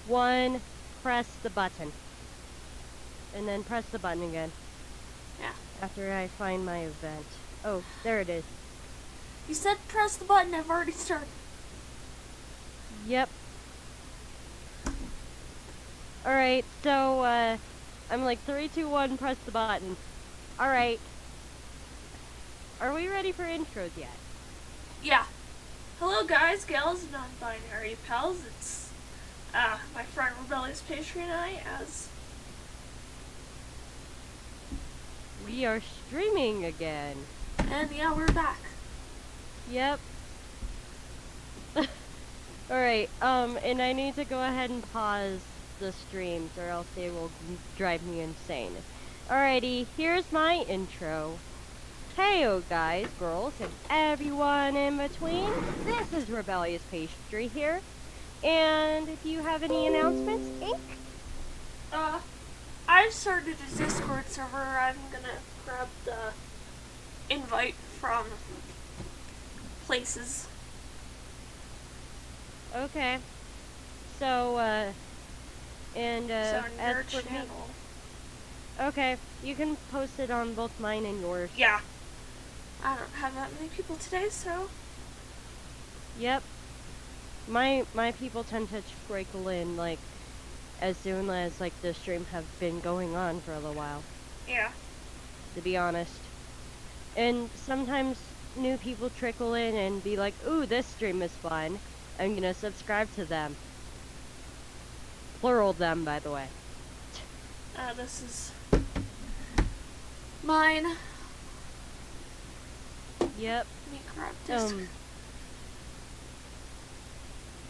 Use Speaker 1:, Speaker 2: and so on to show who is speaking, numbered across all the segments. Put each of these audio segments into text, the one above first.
Speaker 1: 1, press the button. And then press the button again.
Speaker 2: Yeah.
Speaker 1: After I find my event. Oh, there it is.
Speaker 2: You said press the button. I've already started.
Speaker 1: Yep. Alright, so, I'm like 3, 2, 1, press the button. Alright. Are we ready for intros yet?
Speaker 2: Yeah. Hello, guys, gals, non-binary pals. It's my friend Rebellious, Pastry, and I as.
Speaker 1: We are streaming again.
Speaker 2: And yeah, we're back.
Speaker 1: Yep. Alright, and I need to go ahead and pause the streams or else they will drive me insane. Alrighty, here's my intro. Heyo guys, girls, and everyone in between. This is Rebellious Pastry here. And do you have any announcements, Ink?
Speaker 2: I've started a Discord server. I'm gonna grab the invite from places.
Speaker 1: Okay. So,
Speaker 2: So on your
Speaker 1: as for me,
Speaker 2: channel.
Speaker 1: okay, you can post it on both mine and yours.
Speaker 2: Yeah. I don't have that many people today, so.
Speaker 1: Yep. My people tend to trickle in, like, as soon as, like, the stream have been going on for a little while.
Speaker 2: Yeah.
Speaker 1: To be honest. And sometimes new people trickle in and be like, ooh, this stream is fun. I'm gonna subscribe to them. Plural them, by the way.
Speaker 2: This is mine.
Speaker 1: Yep.
Speaker 2: Let me grab this.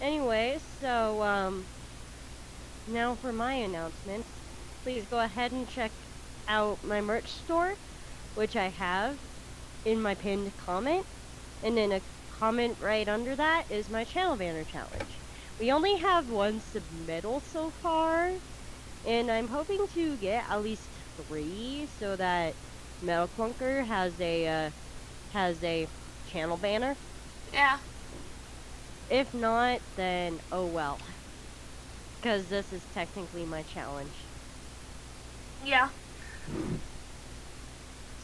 Speaker 1: Anyway, so, now for my announcements. Please go ahead and check out my merch store, which I have in my pinned comment. And then a comment right under that is my channel banner challenge. We only have one submittal so far, and I'm hoping to get at least 3 so that Metal Clunker has a channel banner.
Speaker 2: Yeah.
Speaker 1: If not, then oh well. Because this is technically my challenge.
Speaker 2: Yeah.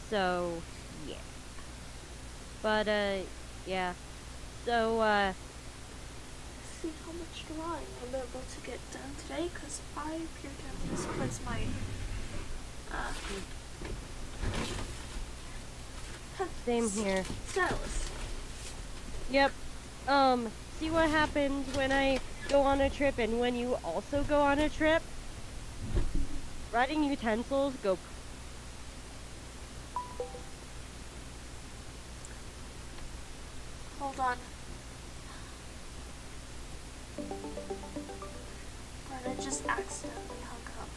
Speaker 1: So, yeah. But, yeah. So,
Speaker 2: Let's see how much drawing I'm able to get done today, because I appear to have misplaced my,
Speaker 1: same here.
Speaker 2: stylus.
Speaker 1: Yep. See what happens when I go on a trip and when you also go on a trip? Writing utensils go.
Speaker 2: Hold on. Or I just accidentally hung up.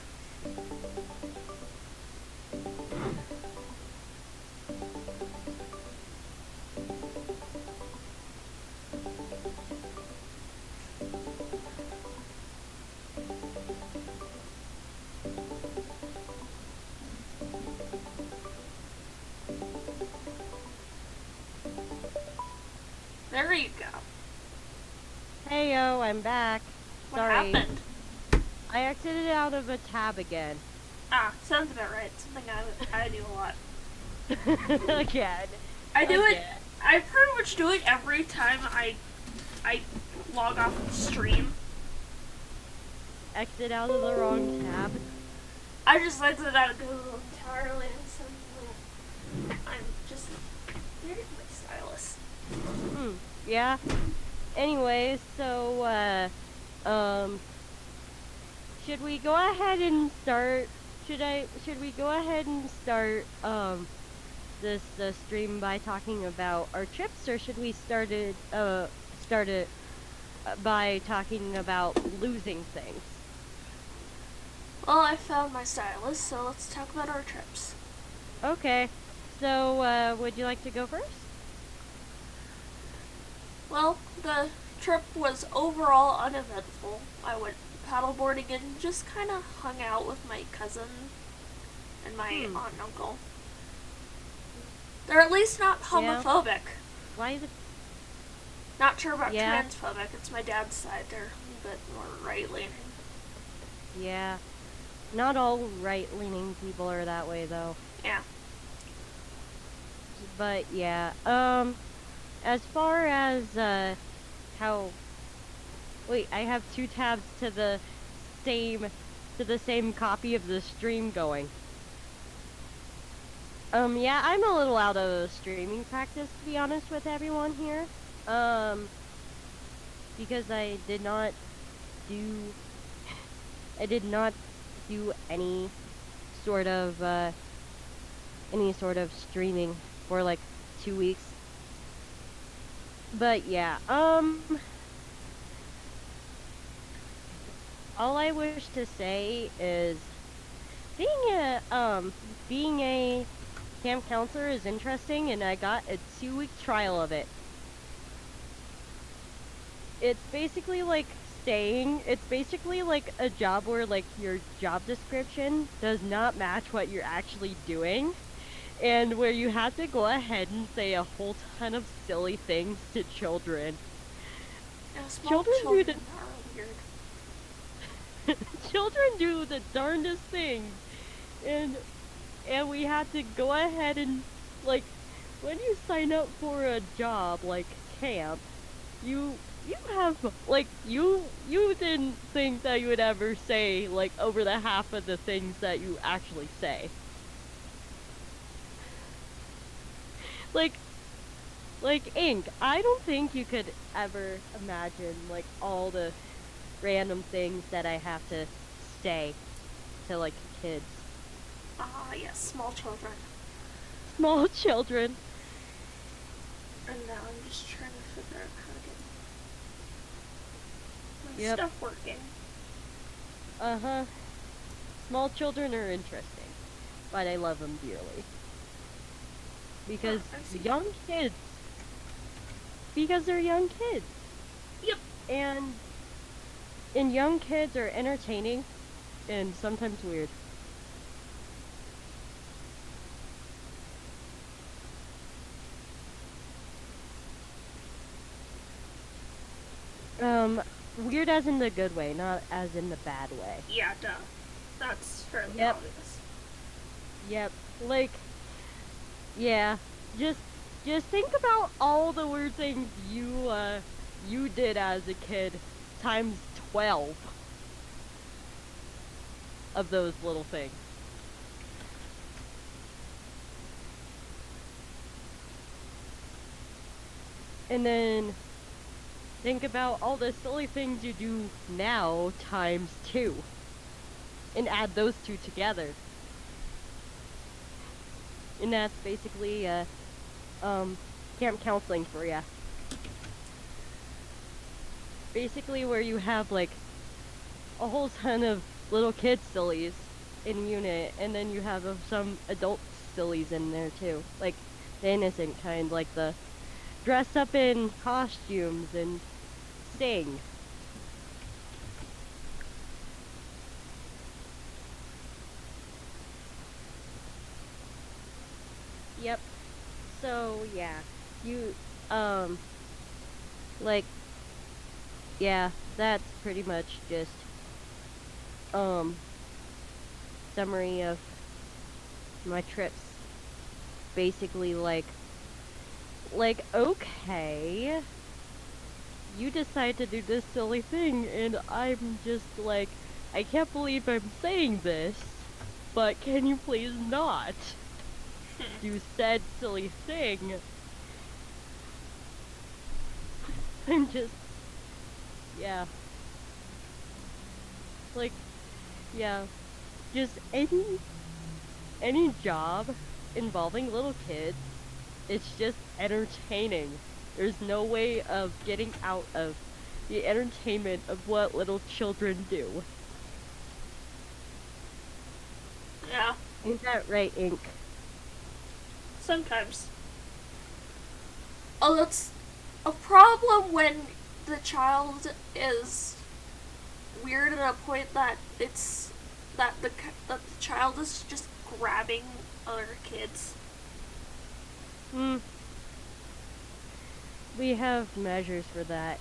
Speaker 2: There you go.
Speaker 1: Heyo, I'm back.
Speaker 2: What
Speaker 1: Sorry.
Speaker 2: happened?
Speaker 1: I exited out of a tab again.
Speaker 2: Sounds about right. Something I do a lot.
Speaker 1: Again.
Speaker 2: I do it. I pretty much do it every time I log off of stream.
Speaker 1: Exit out of the wrong tab.
Speaker 2: I just exit out of Google entirely and suddenly I'm just here's my stylus.
Speaker 1: Yeah. Anyway, so, should we go ahead and start, should we go ahead and start, this stream by talking about our trips, or should we start it by talking about losing things?
Speaker 2: Well, I found my stylus, so let's talk about our trips.
Speaker 1: Okay. So, would you like to go first?
Speaker 2: Well, the trip was overall uneventful. I went paddleboarding and just kind of hung out with my cousin and my aunt and uncle. They're at least not homophobic.
Speaker 1: Yeah. Why is it?
Speaker 2: Not sure about transphobic. It's my dad's side. They're a bit more right-leaning.
Speaker 1: Yeah. Not all right-leaning people are that way, though.
Speaker 2: Yeah.
Speaker 1: But yeah. As far as how wait, I have two tabs same to the same copy of the stream going. Yeah, I'm a little out of streaming practice, to be honest with everyone here. Um, because do I did not do sort of any sort of streaming for like 2 weeks. But yeah, all I wish to say is being being a camp counselor is interesting, and I got a 2-week trial of it. It's basically like a job where like your job description does not match what you're actually doing, and where you have to go ahead and say a whole ton of silly things to children.
Speaker 2: Yeah, small
Speaker 1: Children do
Speaker 2: children
Speaker 1: the
Speaker 2: are weird.
Speaker 1: children do the darndest things, and we had to go ahead and like when you sign up for a job like camp, you have like you didn't think that you would ever say like over the half of the things that you actually say. Like ink, I don't think you could ever imagine like all the random things that I have to say to like kids.
Speaker 2: Ah, yes, small children.
Speaker 1: Small children.
Speaker 2: And now I'm just trying to figure out how to get my
Speaker 1: Yep.
Speaker 2: stuff working.
Speaker 1: Uh-huh. Small children are interesting, but I love them dearly. Because
Speaker 2: I see.
Speaker 1: young kids, because they're young kids.
Speaker 2: Yep.
Speaker 1: And young kids are entertaining and sometimes weird. Weird as in the good way, not as in the bad way.
Speaker 2: Yeah, duh. That's fairly
Speaker 1: Yep.
Speaker 2: obvious.
Speaker 1: Yep. Like, yeah. Just think about all the weird things you did as a kid times 12 of those little things. And then think about all the silly things you do now times 2 and add those two together. And that's basically camp counseling for ya. Basically where you have like a whole ton of little kid sillies in unit, and then you have some adult sillies in there too. Like the innocent kind, like the dress up in costumes and sing. Yep. So yeah, you like yeah, that's pretty much just um summary of my trips. Basically okay, you decide to do this silly thing, and I'm just like, I can't believe I'm saying this, but can you please not do said silly thing? I'm just, yeah. Like, yeah. Just any job involving little kids, it's just entertaining. There's no way of getting out of the entertainment of what little children do.
Speaker 2: Yeah.
Speaker 1: Ain't that right, Ink?
Speaker 2: Sometimes. Oh, that's a problem when the child is weird at a point that the child is just grabbing other kids.
Speaker 1: We have measures for that.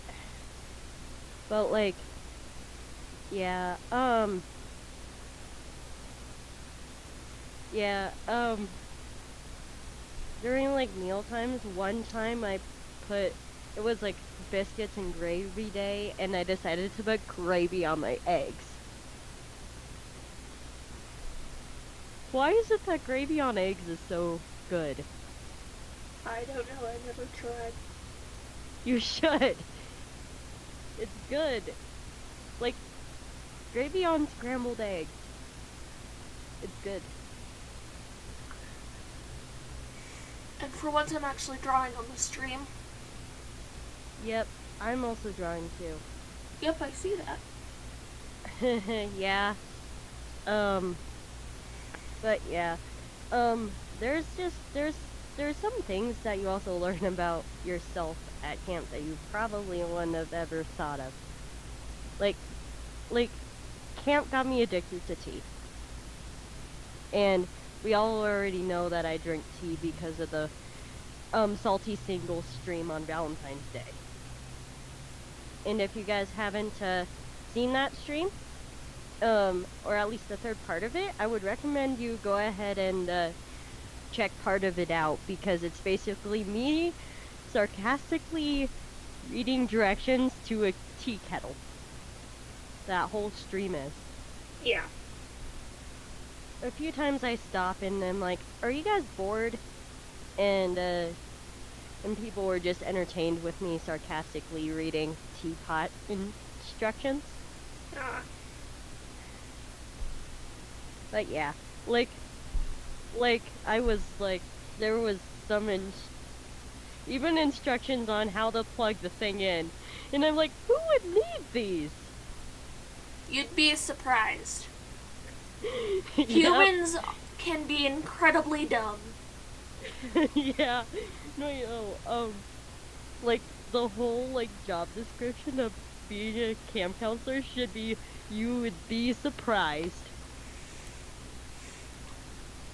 Speaker 1: But like, yeah, Yeah, during like meal times, one time I put it was like biscuits and gravy day, and I decided to put gravy on my eggs. Why is it that gravy on eggs is so good?
Speaker 2: I don't know, I never tried.
Speaker 1: You should. It's good. Like gravy on scrambled eggs. It's good.
Speaker 2: And for once, I'm actually drawing on the stream.
Speaker 1: Yep, I'm also drawing too.
Speaker 2: Yep, I see that.
Speaker 1: Yeah. Um, but yeah. There's just there's some things that you also learn about yourself at camp that you probably wouldn't have ever thought of. Like like camp got me addicted to tea. And we all already know that I drink tea because of the salty single stream on Valentine's Day. And if you guys haven't seen that stream, or at least the third part of it, I would recommend you go ahead and check part of it out because it's basically me sarcastically reading directions to a tea kettle. That whole stream is.
Speaker 2: Yeah.
Speaker 1: A few times I stop and I'm like, "Are you guys bored?" And people were just entertained with me sarcastically reading teapot instructions.
Speaker 2: Ah.
Speaker 1: But yeah, like I was like there was some even instructions on how to plug the thing in, and I'm like, who would need these?
Speaker 2: You'd be surprised.
Speaker 1: Yep.
Speaker 2: Humans can be incredibly dumb.
Speaker 1: Yeah, no, like the whole like job description of being a camp counselor should be you would be surprised.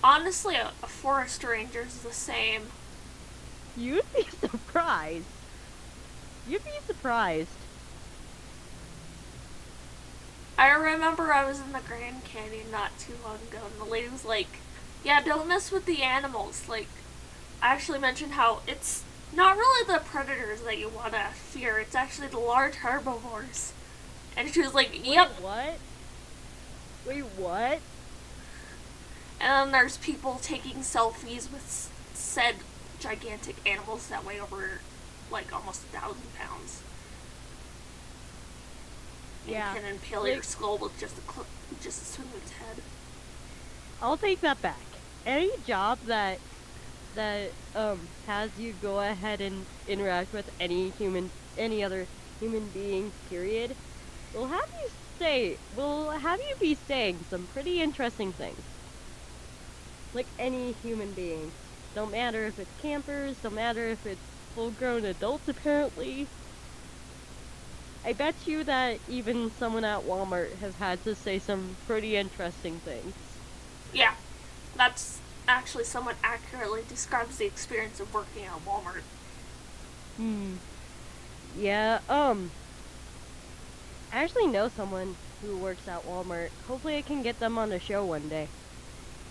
Speaker 2: Honestly, a forest ranger is the same.
Speaker 1: You'd be surprised. You'd be surprised.
Speaker 2: I remember I was in the Grand Canyon not too long ago, and the lady was like, "Yeah, don't mess with the animals." Like, I actually mentioned how it's not really the predators that you want to fear, it's actually the large herbivores. And she was like, "Yep."
Speaker 1: Wait, what? Wait, what?
Speaker 2: And then there's people taking selfies with said gigantic animals that weigh over like almost 1,000 pounds.
Speaker 1: Yeah.
Speaker 2: And can impale your skull with just a swing of its head.
Speaker 1: I'll take that back. Any job that has you go ahead and interact with any other human being, period, will have you be saying some pretty interesting things. Like any human being. Don't matter if it's campers, don't matter if it's full-grown adults, apparently. I bet you that even someone at Walmart has had to say some pretty interesting things.
Speaker 2: Yeah, that's actually somewhat accurately describes the experience of working at Walmart.
Speaker 1: Yeah, I actually know someone who works at Walmart. Hopefully I can get them on the show one day.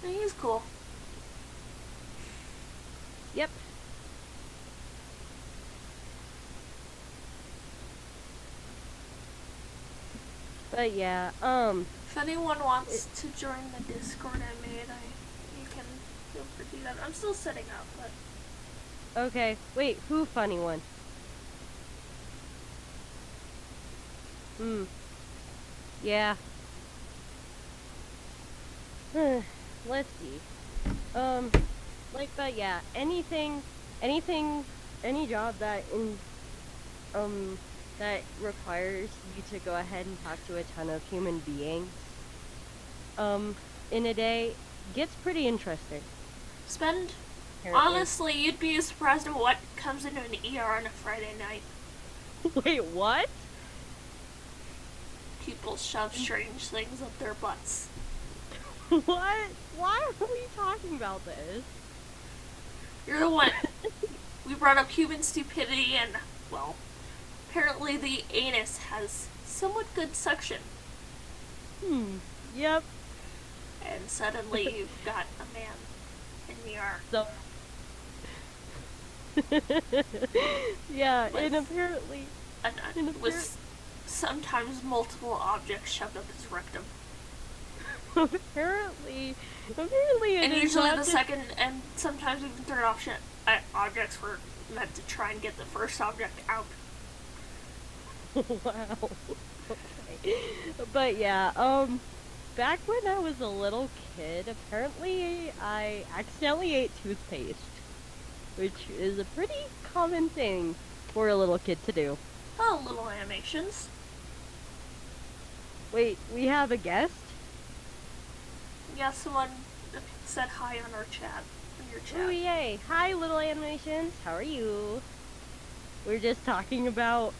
Speaker 2: He's cool.
Speaker 1: Yep. But yeah,
Speaker 2: if anyone wants to join the Discord I made, you can feel free to do that. I'm still setting up, but
Speaker 1: okay. Wait, who funny one? Yeah. Let's see. But yeah, any job that requires you to go ahead and talk to a ton of human beings, in a day gets pretty interesting.
Speaker 2: Honestly, you'd be surprised at what comes into an ER on a Friday night.
Speaker 1: Wait, what?
Speaker 2: People shove strange things up their butts.
Speaker 1: What? Why are we talking about this?
Speaker 2: You're the one. We brought up human stupidity and, well, apparently the anus has somewhat good suction.
Speaker 1: Yep.
Speaker 2: and suddenly you've got a man in the arc
Speaker 1: So yeah, and
Speaker 2: with
Speaker 1: apparently
Speaker 2: an,
Speaker 1: and apparently
Speaker 2: with sometimes multiple objects shoved up his rectum.
Speaker 1: apparently it
Speaker 2: And
Speaker 1: is
Speaker 2: usually
Speaker 1: not
Speaker 2: the
Speaker 1: just
Speaker 2: second and sometimes even third option objects were meant to try and get the first object out.
Speaker 1: wow. Okay. But yeah, back when I was a little kid, apparently I accidentally ate toothpaste, which is a pretty common thing for a little kid to do.
Speaker 2: Oh, little animations.
Speaker 1: Wait, we have a guest?
Speaker 2: Yeah, someone said hi on our chat. On your
Speaker 1: Ooh,
Speaker 2: chat.
Speaker 1: yay. Hi, little animations. How are you? We're just talking about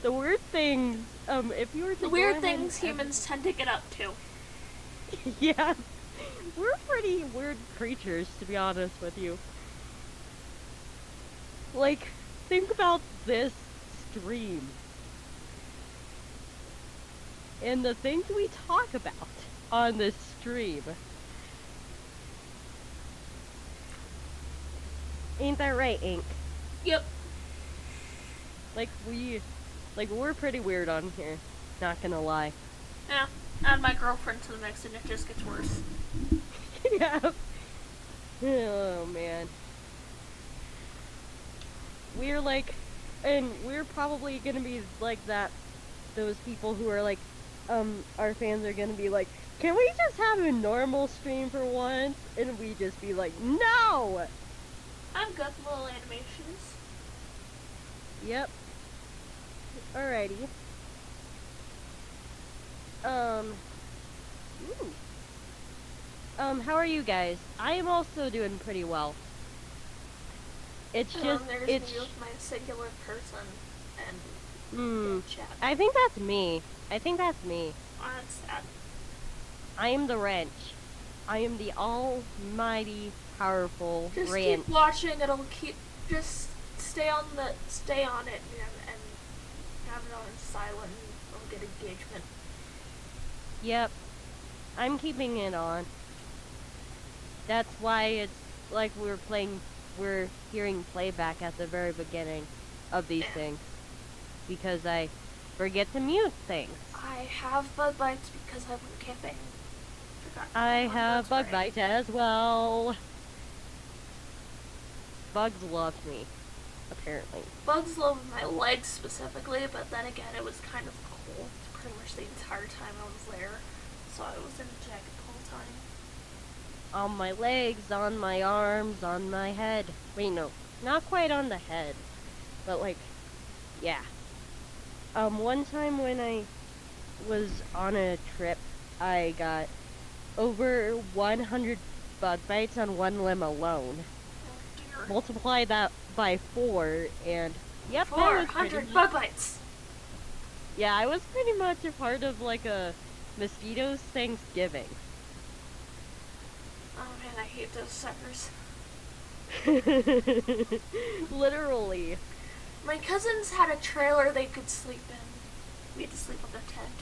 Speaker 1: the weird things. If you were to
Speaker 2: The
Speaker 1: go
Speaker 2: weird
Speaker 1: ahead
Speaker 2: things humans tend to get up to.
Speaker 1: yeah, we're pretty weird creatures, to be honest with you. Like, think about this stream and the things we talk about on this stream. Ain't that right, Ink?
Speaker 2: Yep.
Speaker 1: Like, we're pretty weird on here. Not gonna lie.
Speaker 2: Yeah. Add my girlfriend to the mix and it just gets worse.
Speaker 1: Yeah. Oh, man. We're like, and we're probably gonna be like that, those people who are like, our fans are gonna be like, can we just have a normal stream for once? And we just be like, no!
Speaker 2: I'm good, little animations.
Speaker 1: Yep. Alrighty. Ooh. How are you guys? I am also doing pretty well. It's just,
Speaker 2: There's
Speaker 1: it's,
Speaker 2: me with my singular person and chat.
Speaker 1: I think that's me. I think that's me.
Speaker 2: Oh, that's sad.
Speaker 1: I am the wrench. I am the almighty, powerful
Speaker 2: Just
Speaker 1: wrench.
Speaker 2: keep watching. It'll keep. Just stay on it and have it on silent. And I'll get engagement.
Speaker 1: Yep. I'm keeping it on. That's why it's like we're hearing playback at the very beginning of these things. Because I forget to mute things.
Speaker 2: I have bug bites because I went camping.
Speaker 1: I have bug bites as well. Bugs love me, apparently.
Speaker 2: Bugs love my legs specifically, but then again, it was kind of cold pretty much the entire time I was there, so I was in a jacket the whole time.
Speaker 1: On my legs, on my arms, on my head. Wait, no, not quite on the head, but like, yeah. One time when I was on a trip, I got over 100 bug bites on one limb alone.
Speaker 2: Oh dear.
Speaker 1: Multiply that by 4, and yep,
Speaker 2: 400 bug bites!
Speaker 1: Yeah, I was pretty much a part of like a mosquitoes Thanksgiving.
Speaker 2: Oh man, I hate those suckers.
Speaker 1: Literally.
Speaker 2: My cousins had a trailer they could sleep in. We had to sleep on their tent.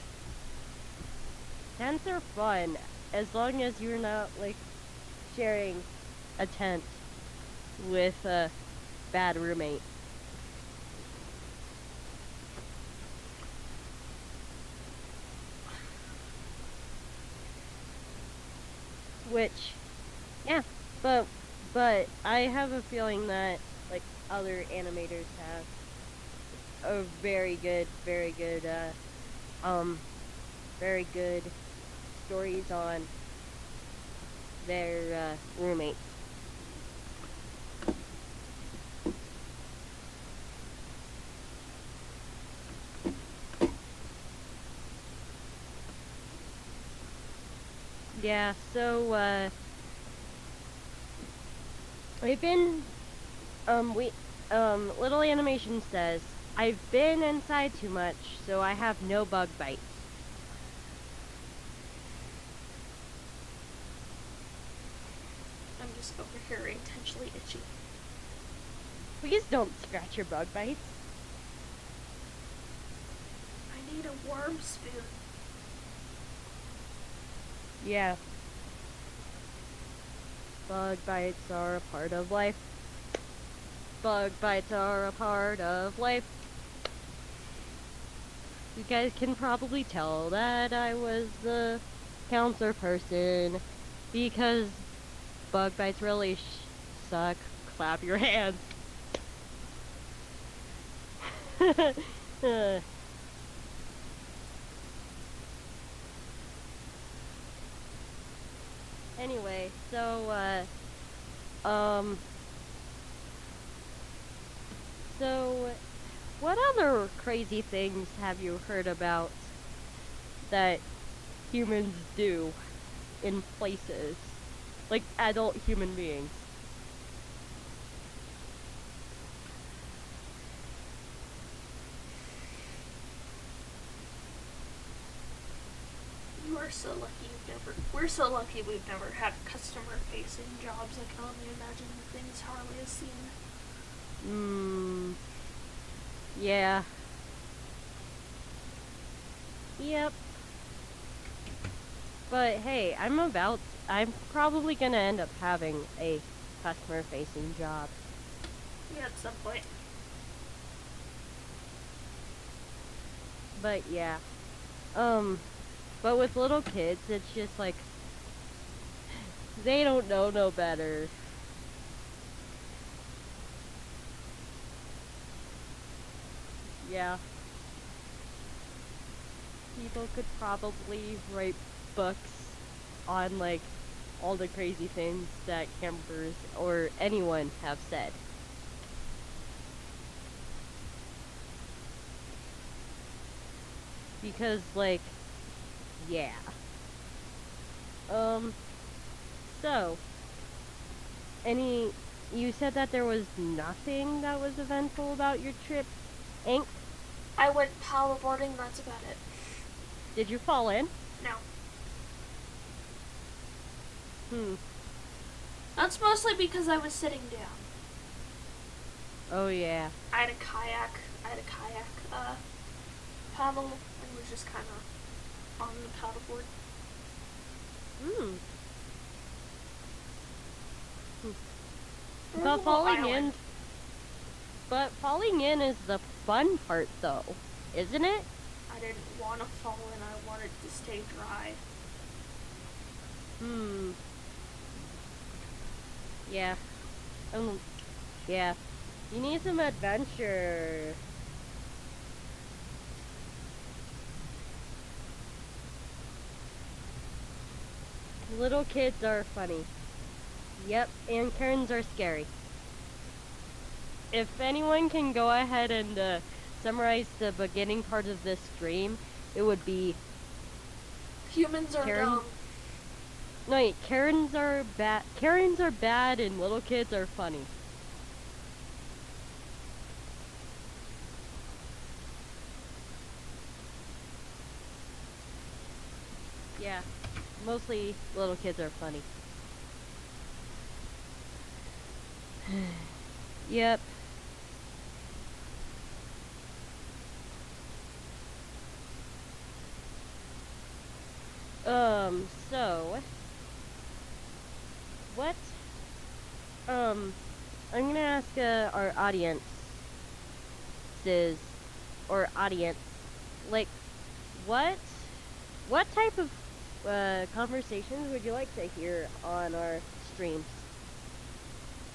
Speaker 1: Tents are fun, as long as you're not like sharing a tent with a bad roommate. Which, yeah, but I have a feeling that like other animators have a very good very good stories on their roommates. Yeah, so I've been Little Animation says I've been inside too much, so I have no bug bites.
Speaker 2: I'm just over here intentionally itchy.
Speaker 1: Please don't scratch your bug bites.
Speaker 2: I need a worm spoon.
Speaker 1: Yeah. Bug bites are a part of life. Bug bites are a part of life. You guys can probably tell that I was the counselor person because bug bites really suck. Clap your hands. Anyway, um, so what other crazy things have you heard about that humans do in places? Like adult human beings.
Speaker 2: We're so lucky we've never had customer facing jobs. I can only imagine the things Harley has seen.
Speaker 1: Yeah. Yep. But hey, I'm probably gonna end up having a customer facing job.
Speaker 2: Yeah, at some point.
Speaker 1: But yeah. But with little kids, it's just like, they don't know no better. Yeah. People could probably write books on, like, all the crazy things that campers or anyone have said. Because, like, yeah. Um, so, you said that there was nothing that was eventful about your trip, Ink?
Speaker 2: I went paddleboarding, that's about it.
Speaker 1: Did you fall in?
Speaker 2: No. That's mostly because I was sitting down.
Speaker 1: Oh, yeah.
Speaker 2: I had a kayak paddle and was just kind of on the paddleboard.
Speaker 1: But falling in is the fun part, though, isn't it?
Speaker 2: I didn't want to fall in. I wanted to stay dry.
Speaker 1: Yeah. Yeah. You need some adventure. Little kids are funny. Yep, and Karens are scary. If anyone can go ahead and summarize the beginning part of this stream, it would be
Speaker 2: humans are dumb.
Speaker 1: No, wait, Karens are bad. Karens are bad, and little kids are funny. Yeah, mostly little kids are funny. Yep. So what? I'm gonna ask our audience, like, what type of conversations would you like to hear on our streams,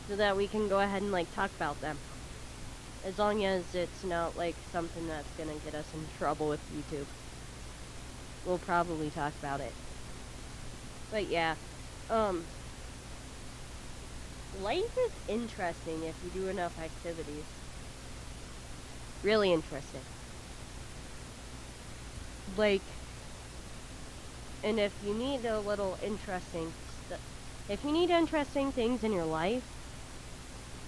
Speaker 1: so that we can go ahead and like talk about them, as long as it's not like something that's gonna get us in trouble with YouTube. We'll probably talk about it. But yeah, life is interesting if you do enough activities. Really interesting. Like, and if you need a little interesting if you need interesting things in your life,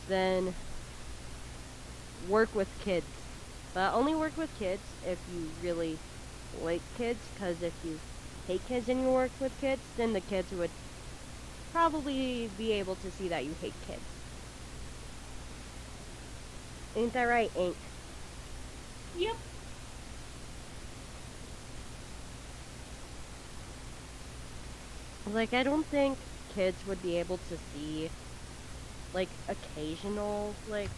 Speaker 1: then work with kids. But only work with kids if you really like kids, because if you hate kids and you work with kids, then the kids would probably be able to see that you hate kids. Ain't that right, Ink?
Speaker 2: Yep.
Speaker 1: Like, I don't think kids would be able to see, like, occasional, like,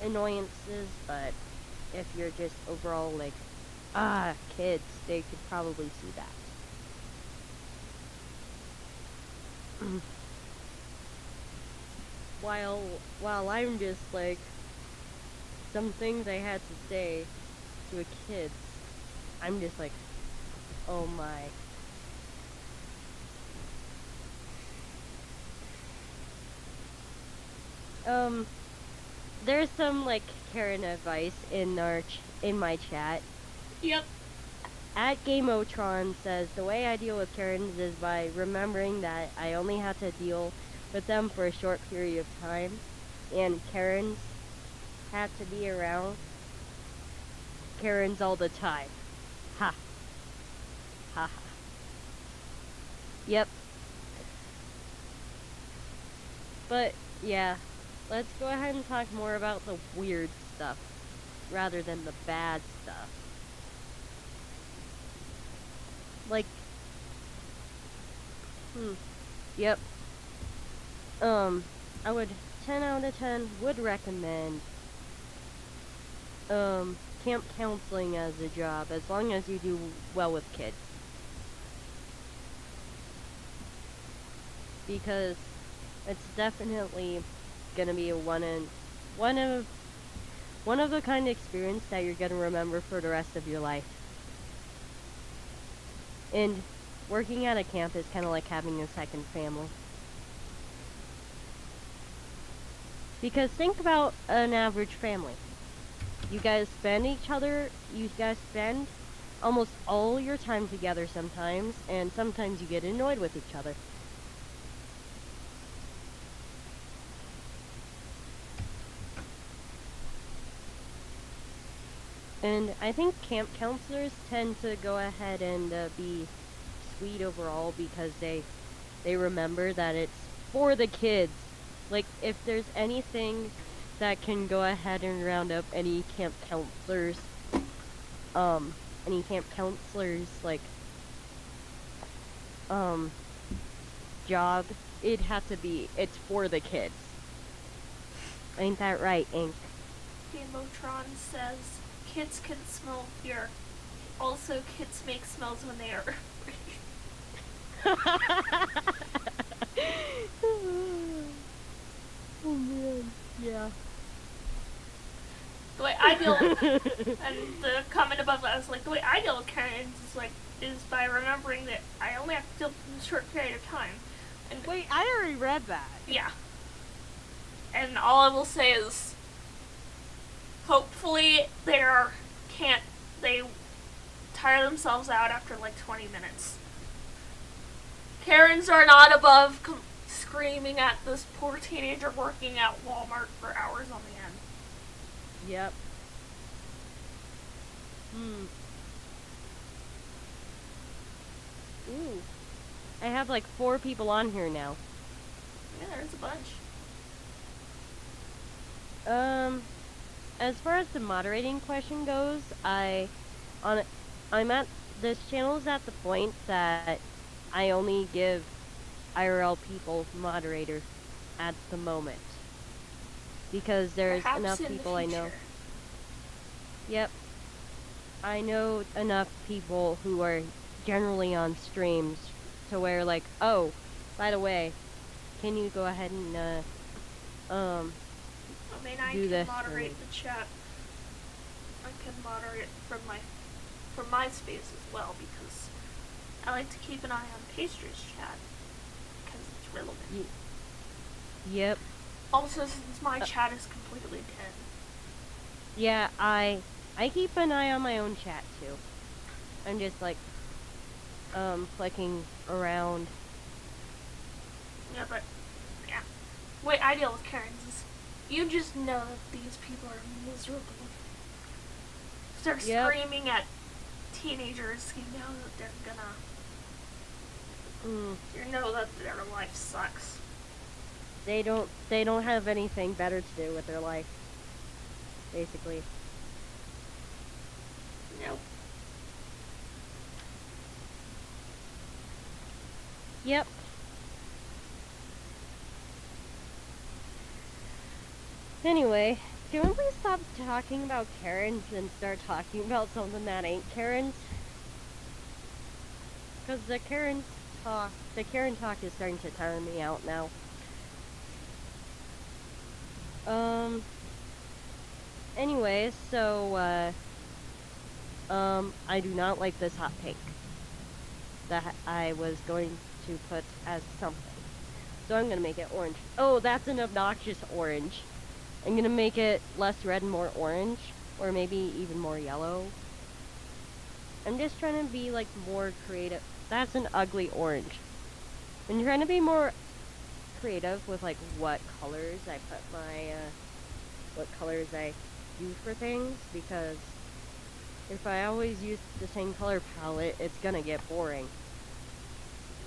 Speaker 1: annoyances, but if you're just overall, like, kids, they could probably see that. While I'm just, like, some things I had to say to a kid, I'm just like, oh my. There's some, like, Karen advice in in my chat.
Speaker 2: Yep.
Speaker 1: At Gameotron says, the way I deal with Karens is by remembering that I only have to deal with them for a short period of time, and Karens have to be around Karens all the time. Ha. Ha ha. Yep. But, yeah, let's go ahead and talk more about the weird stuff, rather than the bad stuff. Like, yep. I would 10 out of 10 would recommend camp counseling as a job, as long as you do well with kids. Because it's definitely gonna be one of the kind of experience that you're gonna remember for the rest of your life. And working at a camp is kind of like having a second family. Because think about an average family. You guys spend almost all your time together sometimes, and sometimes you get annoyed with each other. And I think camp counselors tend to go ahead and be sweet overall, because they remember that it's for the kids. Like, if there's anything that can go ahead and round up any camp counselors, like, job, it'd have to be, it's for the kids. Ain't that right, Ink?
Speaker 2: Gamotron says, kids can smell fear. Also, kids make smells when they are
Speaker 1: Oh man, yeah.
Speaker 2: The way I deal with and the comment above that was like, the way I deal with Karens is by remembering that I only have to deal with them in a short period of time. And
Speaker 1: wait, I already read that.
Speaker 2: Yeah. And all I will say is, hopefully they tire themselves out after like 20 minutes. Karens are not above screaming at this poor teenager working at Walmart for hours on the end.
Speaker 1: Yep. Ooh. I have like 4 people on here now.
Speaker 2: Yeah, there's a bunch.
Speaker 1: As far as the moderating question goes, this channel is at the point that I only give IRL people moderator at the moment. Because there's
Speaker 2: Perhaps
Speaker 1: enough people I know. Yep. I know enough people who are generally on streams to where, like, oh, by the way, can you go ahead and
Speaker 2: I mean, I
Speaker 1: do
Speaker 2: can moderate the chat. I can moderate from my space as well, because I like to keep an eye on Pastry's chat because it's relevant.
Speaker 1: Yep.
Speaker 2: Also, since my chat is completely dead.
Speaker 1: Yeah, I keep an eye on my own chat too. I'm just like clicking around.
Speaker 2: Yeah, but yeah. The way I deal with Karens is, you just know that these people are miserable. Start screaming at teenagers, you know that they're gonna you know that their life sucks.
Speaker 1: They don't have anything better to do with their life, basically.
Speaker 2: Nope.
Speaker 1: Yep. Anyway, can we please stop talking about Karens and start talking about something that ain't Karens? Because the Karen talk is starting to tire me out now. Anyways, so, I do not like this hot pink that I was going to put as something. So I'm gonna make it orange. Oh, that's an obnoxious orange. I'm gonna make it less red and more orange, or maybe even more yellow. I'm just trying to be, like, more creative. That's an ugly orange. I'm trying to be more creative with, like, what colors I put my, what colors I do for things, because if I always use the same color palette, it's gonna get boring.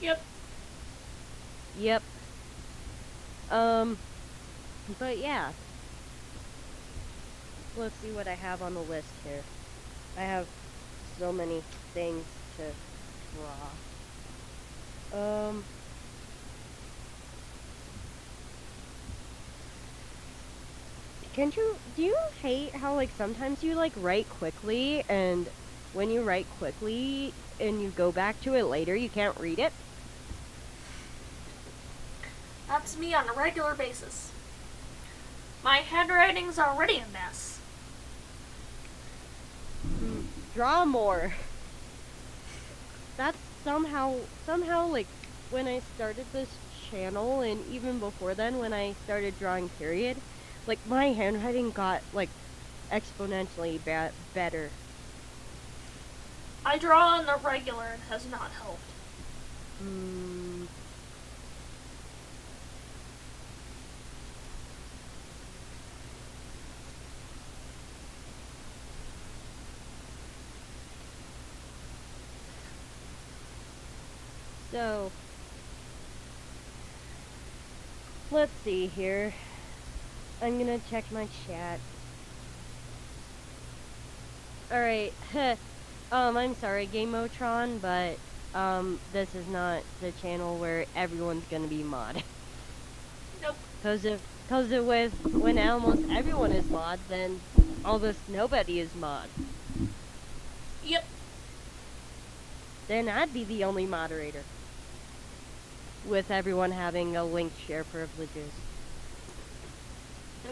Speaker 2: Yep.
Speaker 1: Yep. But yeah. Let's see what I have on the list here. I have so many things to draw. Do you hate how, like, sometimes you, like, write quickly, and when you write quickly and you go back to it later, you can't read it?
Speaker 2: That's me on a regular basis. My handwriting's already a mess.
Speaker 1: Draw more. That's somehow, like, when I started this channel, and even before then, when I started drawing period, like, my handwriting got, like, exponentially better.
Speaker 2: I draw on the regular and has not helped.
Speaker 1: So, let's see here. I'm gonna check my chat. Alright, I'm sorry, Gamotron, but, this is not the channel where everyone's gonna be mod.
Speaker 2: Nope.
Speaker 1: When almost everyone is mod, then almost nobody is mod.
Speaker 2: Yep.
Speaker 1: Then I'd be the only moderator. With everyone having a link share privileges.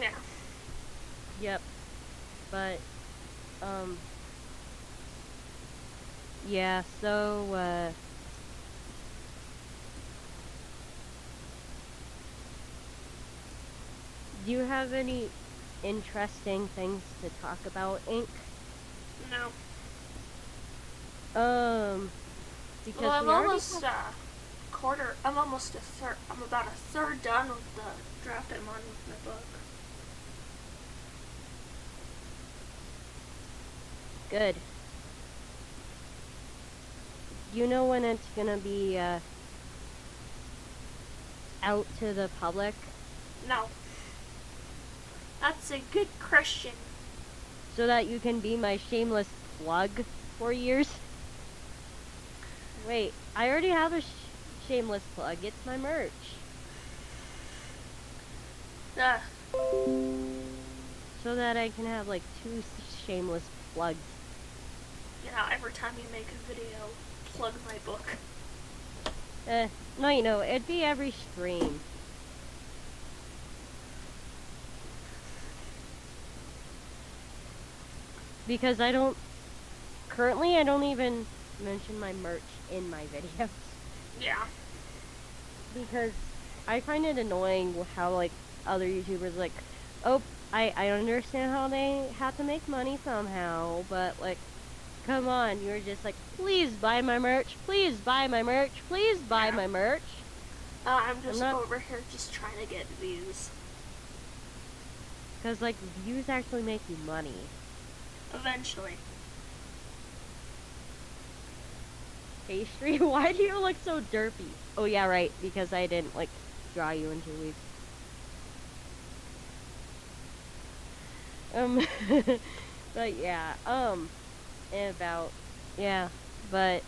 Speaker 2: Yeah.
Speaker 1: Yep. But, yeah, so, do you have any interesting things to talk about, Ink?
Speaker 2: No.
Speaker 1: Because
Speaker 2: well, I'm almost I'm about a third done with the draft I'm on with my book.
Speaker 1: Good. You know when it's gonna be, out to the public?
Speaker 2: No. That's a good question.
Speaker 1: So that you can be my shameless plug for years? Wait, I already have a shameless plug. It's my merch. So that I can have, like, 2 shameless plugs.
Speaker 2: You know, every time you make a video, plug my book.
Speaker 1: No, you know, it'd be every stream. Because currently I don't even mention my merch in my videos.
Speaker 2: Yeah.
Speaker 1: Because I find it annoying how, like, other YouTubers, like, oh, I understand how they have to make money somehow, but, like, come on, you're just like, please buy my merch, please buy my merch, please buy my merch.
Speaker 2: I'm just over here just trying to get views.
Speaker 1: Because, like, views actually make you money.
Speaker 2: Eventually.
Speaker 1: Pastry, why do you look so derpy? Oh, yeah, right, because I didn't, like, draw you in 2 weeks. But yeah, but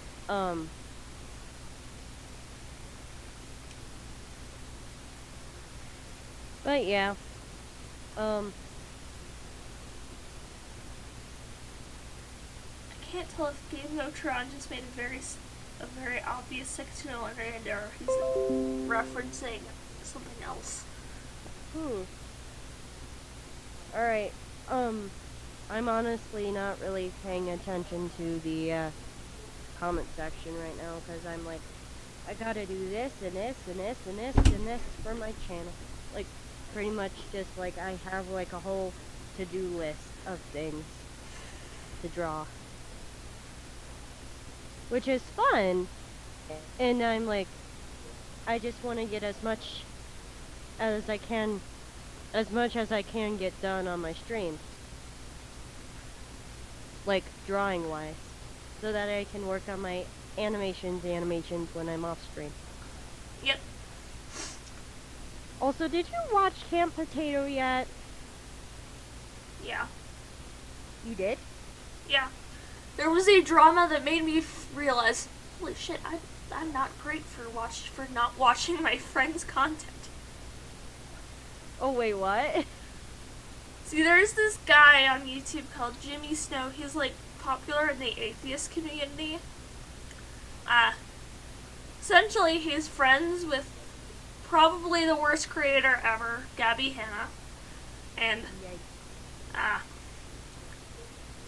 Speaker 1: yeah. Um,
Speaker 2: I can't tell if Game of Tron just made a very obvious sectional end, or he's referencing something else.
Speaker 1: Alright, I'm honestly not really paying attention to the, comment section right now, because I'm like, I gotta do this, and this, and this, and this, and this for my channel. Like, pretty much just, like, I have, like, a whole to-do list of things to draw. Which is fun, and I'm like, I just want to get as much as I can get done on my stream. Like, drawing-wise. So that I can work on my animations when I'm off stream.
Speaker 2: Yep.
Speaker 1: Also, did you watch Camp Potato yet?
Speaker 2: Yeah.
Speaker 1: You did?
Speaker 2: Yeah. There was a drama that made me realize, holy shit, I'm not great for not watching my friends' content.
Speaker 1: Oh, wait, what?
Speaker 2: See, there's this guy on YouTube called Jimmy Snow. He's, like, popular in the atheist community. Essentially, he's friends with probably the worst creator ever, Gabby Hanna. And,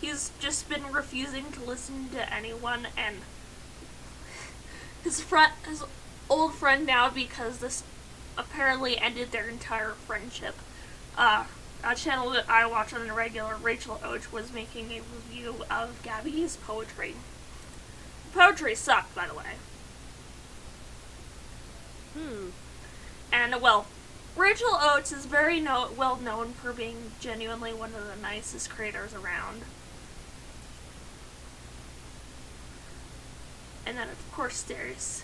Speaker 2: he's just been refusing to listen to anyone, and his old friend now, because this apparently ended their entire friendship. A channel that I watch on the regular, Rachel Oach, was making a review of Gabby's poetry. Poetry sucked, by the way. And, well, Rachel Oates is very well known for being genuinely one of the nicest creators around. And then, of course, there's...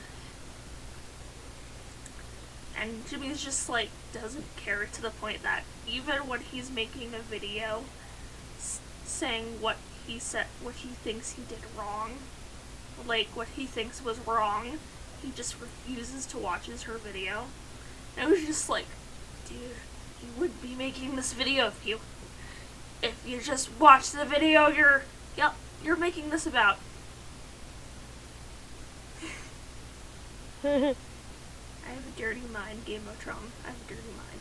Speaker 2: And Jimmy's just, like, doesn't care, to the point that even when he's making a video saying what he thinks he did wrong, like, what he thinks was wrong, he just refuses to watch her video. And I was just like, dude, you wouldn't be making this video if you just watch the video you're making this about. I have a dirty mind, Game of Tron. I have a dirty mind.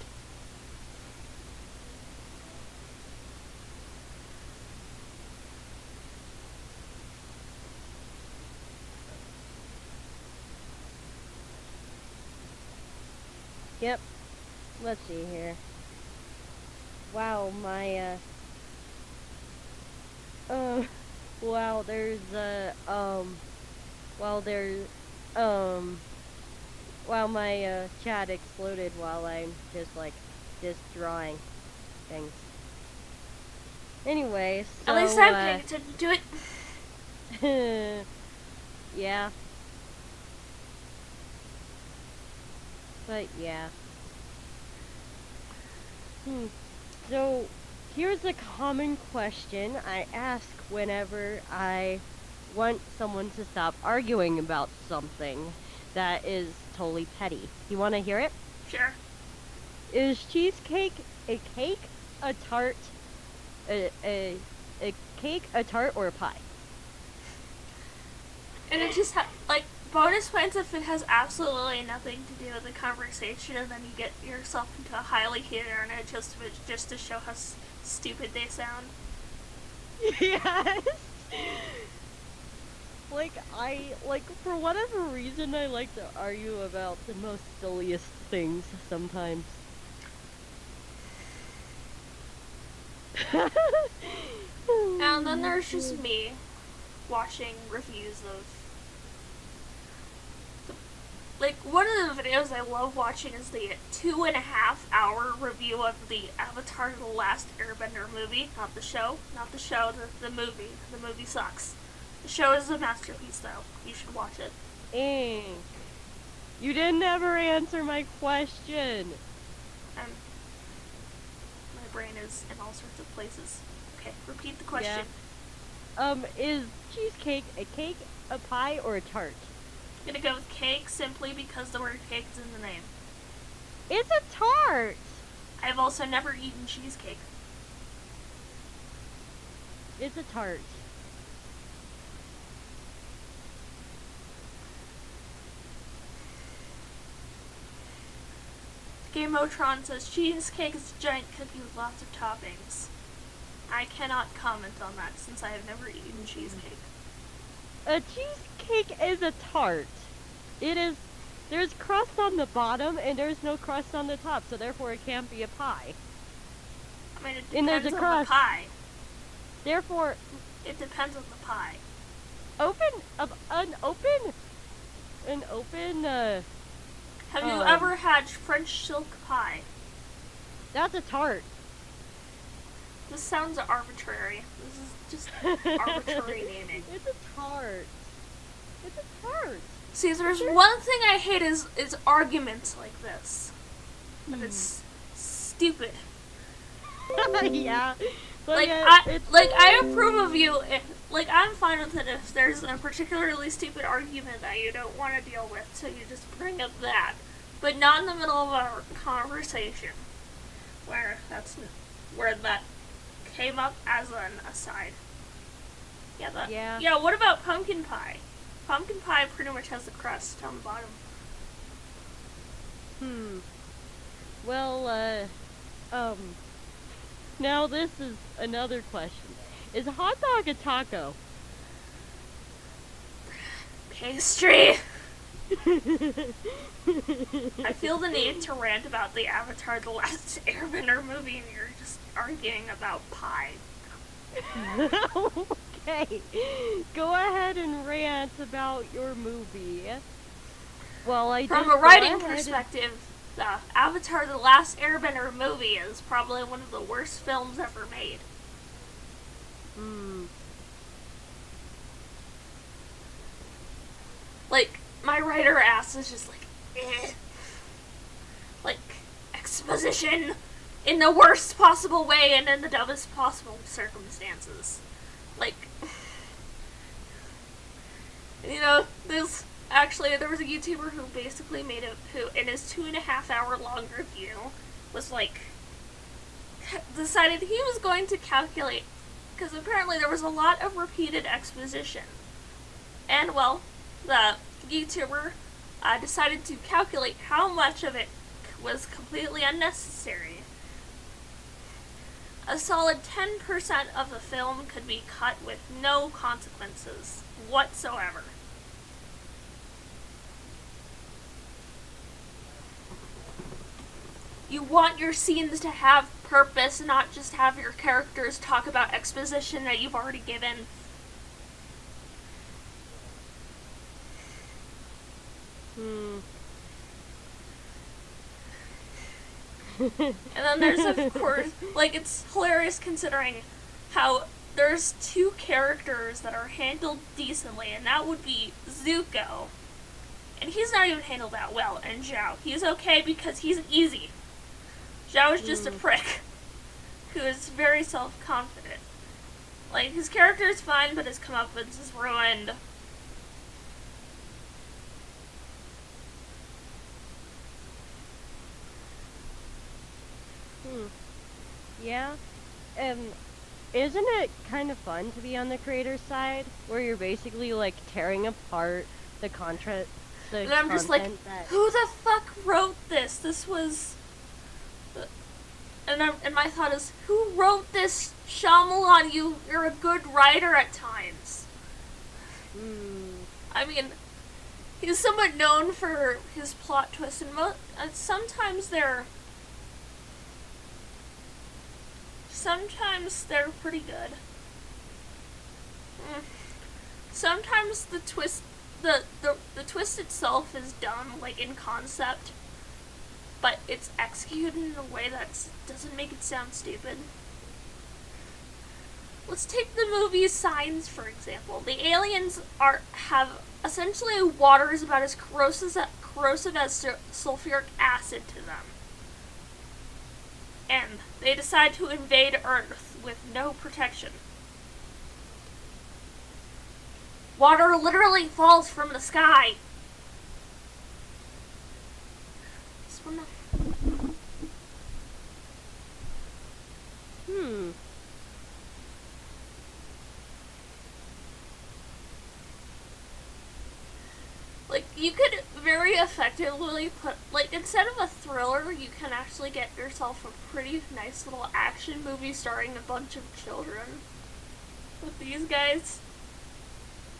Speaker 1: Yep. Let's see here. Wow, my, wow, wow, my, chat exploded while I'm just drawing things. Anyway, so,
Speaker 2: at least I'm paying attention to it.
Speaker 1: yeah. But, yeah. So, here's a common question I ask whenever I want someone to stop arguing about something that is totally petty. You want to hear it?
Speaker 2: Sure.
Speaker 1: Is cheesecake a cake, a tart, a cake, a tart, or a pie?
Speaker 2: And it just bonus points if it has absolutely nothing to do with the conversation, and then you get yourself into a highly heated argument just to show how stupid they sound.
Speaker 1: Yes. For whatever reason, I like to argue about the most silliest things sometimes.
Speaker 2: And then there's just me watching reviews of... one of the videos I love watching is the 2.5-hour review of the Avatar The Last Airbender movie. Not the show, the movie. The movie sucks. The show is a masterpiece, though. You should watch it.
Speaker 1: Ink. You didn't ever answer my question.
Speaker 2: My brain is in all sorts of places. Okay, repeat the question.
Speaker 1: Yeah. Is cheesecake a cake, a pie, or a tart?
Speaker 2: I'm gonna go with cake simply because the word cake is in the name.
Speaker 1: It's a tart!
Speaker 2: I've also never eaten cheesecake.
Speaker 1: It's a tart.
Speaker 2: Gamotron says cheesecake is a giant cookie with lots of toppings. I cannot comment on that since I have never eaten cheesecake.
Speaker 1: A cheesecake is a tart. It is. There's crust on the bottom and there's no crust on the top, so therefore it can't be a pie.
Speaker 2: I mean, it
Speaker 1: And there's
Speaker 2: depends
Speaker 1: a
Speaker 2: on
Speaker 1: crust.
Speaker 2: the pie.
Speaker 1: Therefore,
Speaker 2: It depends on the pie.
Speaker 1: an open.
Speaker 2: Have you ever had French silk pie?
Speaker 1: That's a tart.
Speaker 2: This sounds arbitrary. This is just arbitrary naming.
Speaker 1: It's a tart. It's a tart.
Speaker 2: See, there's one thing I hate is arguments like this. And it's stupid.
Speaker 1: Yeah. But
Speaker 2: Like
Speaker 1: yeah,
Speaker 2: I approve of you. Like I'm fine with it if there's a particularly stupid argument that you don't want to deal with, so you just bring up that, but not in the middle of a conversation where that came up as an aside.
Speaker 1: Yeah.
Speaker 2: Yeah. What about pumpkin pie? Pumpkin pie pretty much has the crust on the bottom.
Speaker 1: Well, now this is another question. Is a hot dog a taco?
Speaker 2: Pastry. I feel the need to rant about the Avatar: The Last Airbender movie, and you're just arguing about pie.
Speaker 1: Okay. Go ahead and rant about your movie. Well,
Speaker 2: From a writing perspective, the Avatar: The Last Airbender movie is probably one of the worst films ever made. Like, my writer ass is just like, like, exposition in the worst possible way and in the dumbest possible circumstances. Like, you know, there was a YouTuber who basically who in his 2.5 hour long review was like, decided he was going to calculate, because apparently there was a lot of repeated exposition. And well, the YouTuber decided to calculate how much of it was completely unnecessary. A solid 10% of the film could be cut with no consequences whatsoever. You want your scenes to have purpose, not just have your characters talk about exposition that you've already given. And then there's, of course, like, it's hilarious considering how there's two characters that are handled decently, and that would be Zuko. And he's not even handled that well, and Zhao. He's okay because he's easy. Zhao is just a prick who is very self-confident. Like, his character is fine, but his comeuppance is ruined.
Speaker 1: Yeah. Isn't it kind of fun to be on the creator's side, where you're basically like tearing apart the content?
Speaker 2: And I'm just like, who the fuck wrote this? This was... And my thought is, who wrote this? Shyamalan, you're a good writer at times. I mean, he's somewhat known for his plot twists, and sometimes they're pretty good. Sometimes the twist, the twist itself is dumb, like in concept, but it's executed in a way that doesn't make it sound stupid. Let's take the movie Signs, for example. The aliens have essentially water is about as corrosive as sulfuric acid to them. And they decide to invade Earth with no protection. Water literally falls from the sky.
Speaker 1: Hmm.
Speaker 2: Like, you could very effectively put, like, instead of a thriller, you can actually get yourself a pretty nice little action movie starring a bunch of children with these guys.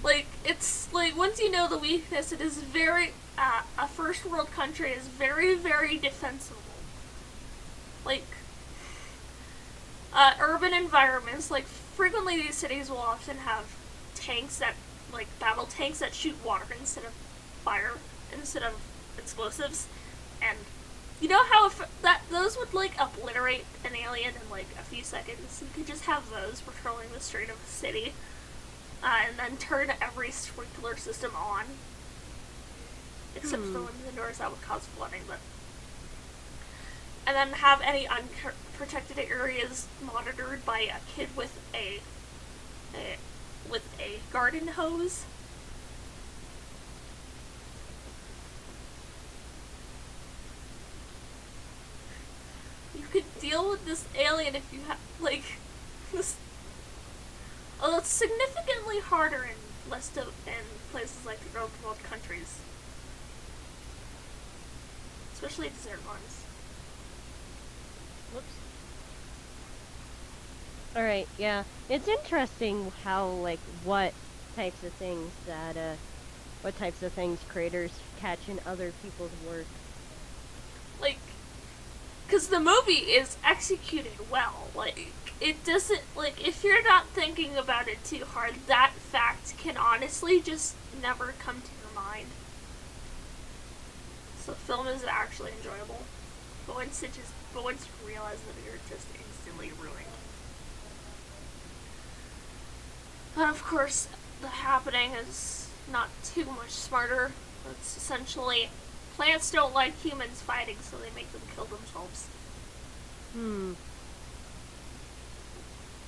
Speaker 2: Like, it's, like, once you know the weakness, it is very, a first world country is very, very defensible. Like, urban environments, like, frequently these cities will often have tanks that, like, battle tanks that shoot water instead of fire, instead of explosives. And you know how if those would, like, obliterate an alien in, like, a few seconds? You could just have those patrolling the street of a city, and then turn every sprinkler system on. Except for when indoors, that would cause flooding, but. And then have any unprotected areas monitored by a kid with a garden hose. You could deal with this alien if you have, like, this. Although it's significantly harder in places like the third world countries, especially desert ones.
Speaker 1: Whoops. Alright, yeah. It's interesting how, like, what types of things creators catch in other people's work.
Speaker 2: Like, because the movie is executed well. Like, it doesn't, like, if you're not thinking about it too hard, that fact can honestly just never come to your mind. So film is actually enjoyable. But once you realize that you're just instantly ruined. But of course, the happening is not too much smarter. It's essentially plants don't like humans fighting, so they make them kill themselves.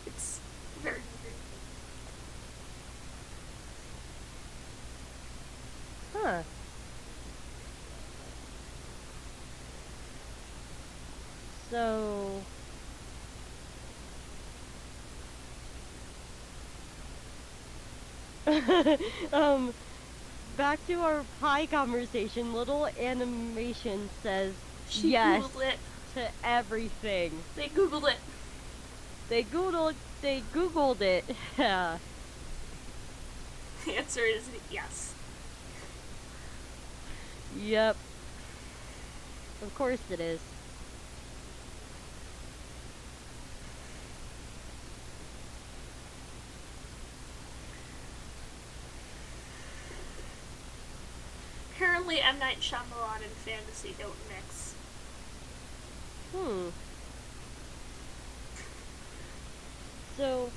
Speaker 2: It's very weird.
Speaker 1: Huh. So. Back to our pie conversation. Little Animation says
Speaker 2: She
Speaker 1: yes
Speaker 2: Googled it.
Speaker 1: to everything.
Speaker 2: They Googled it.
Speaker 1: They Googled it. Yeah.
Speaker 2: The answer is yes.
Speaker 1: Yep. Of course it is.
Speaker 2: Apparently, M. Night Shyamalan and fantasy don't mix.
Speaker 1: So,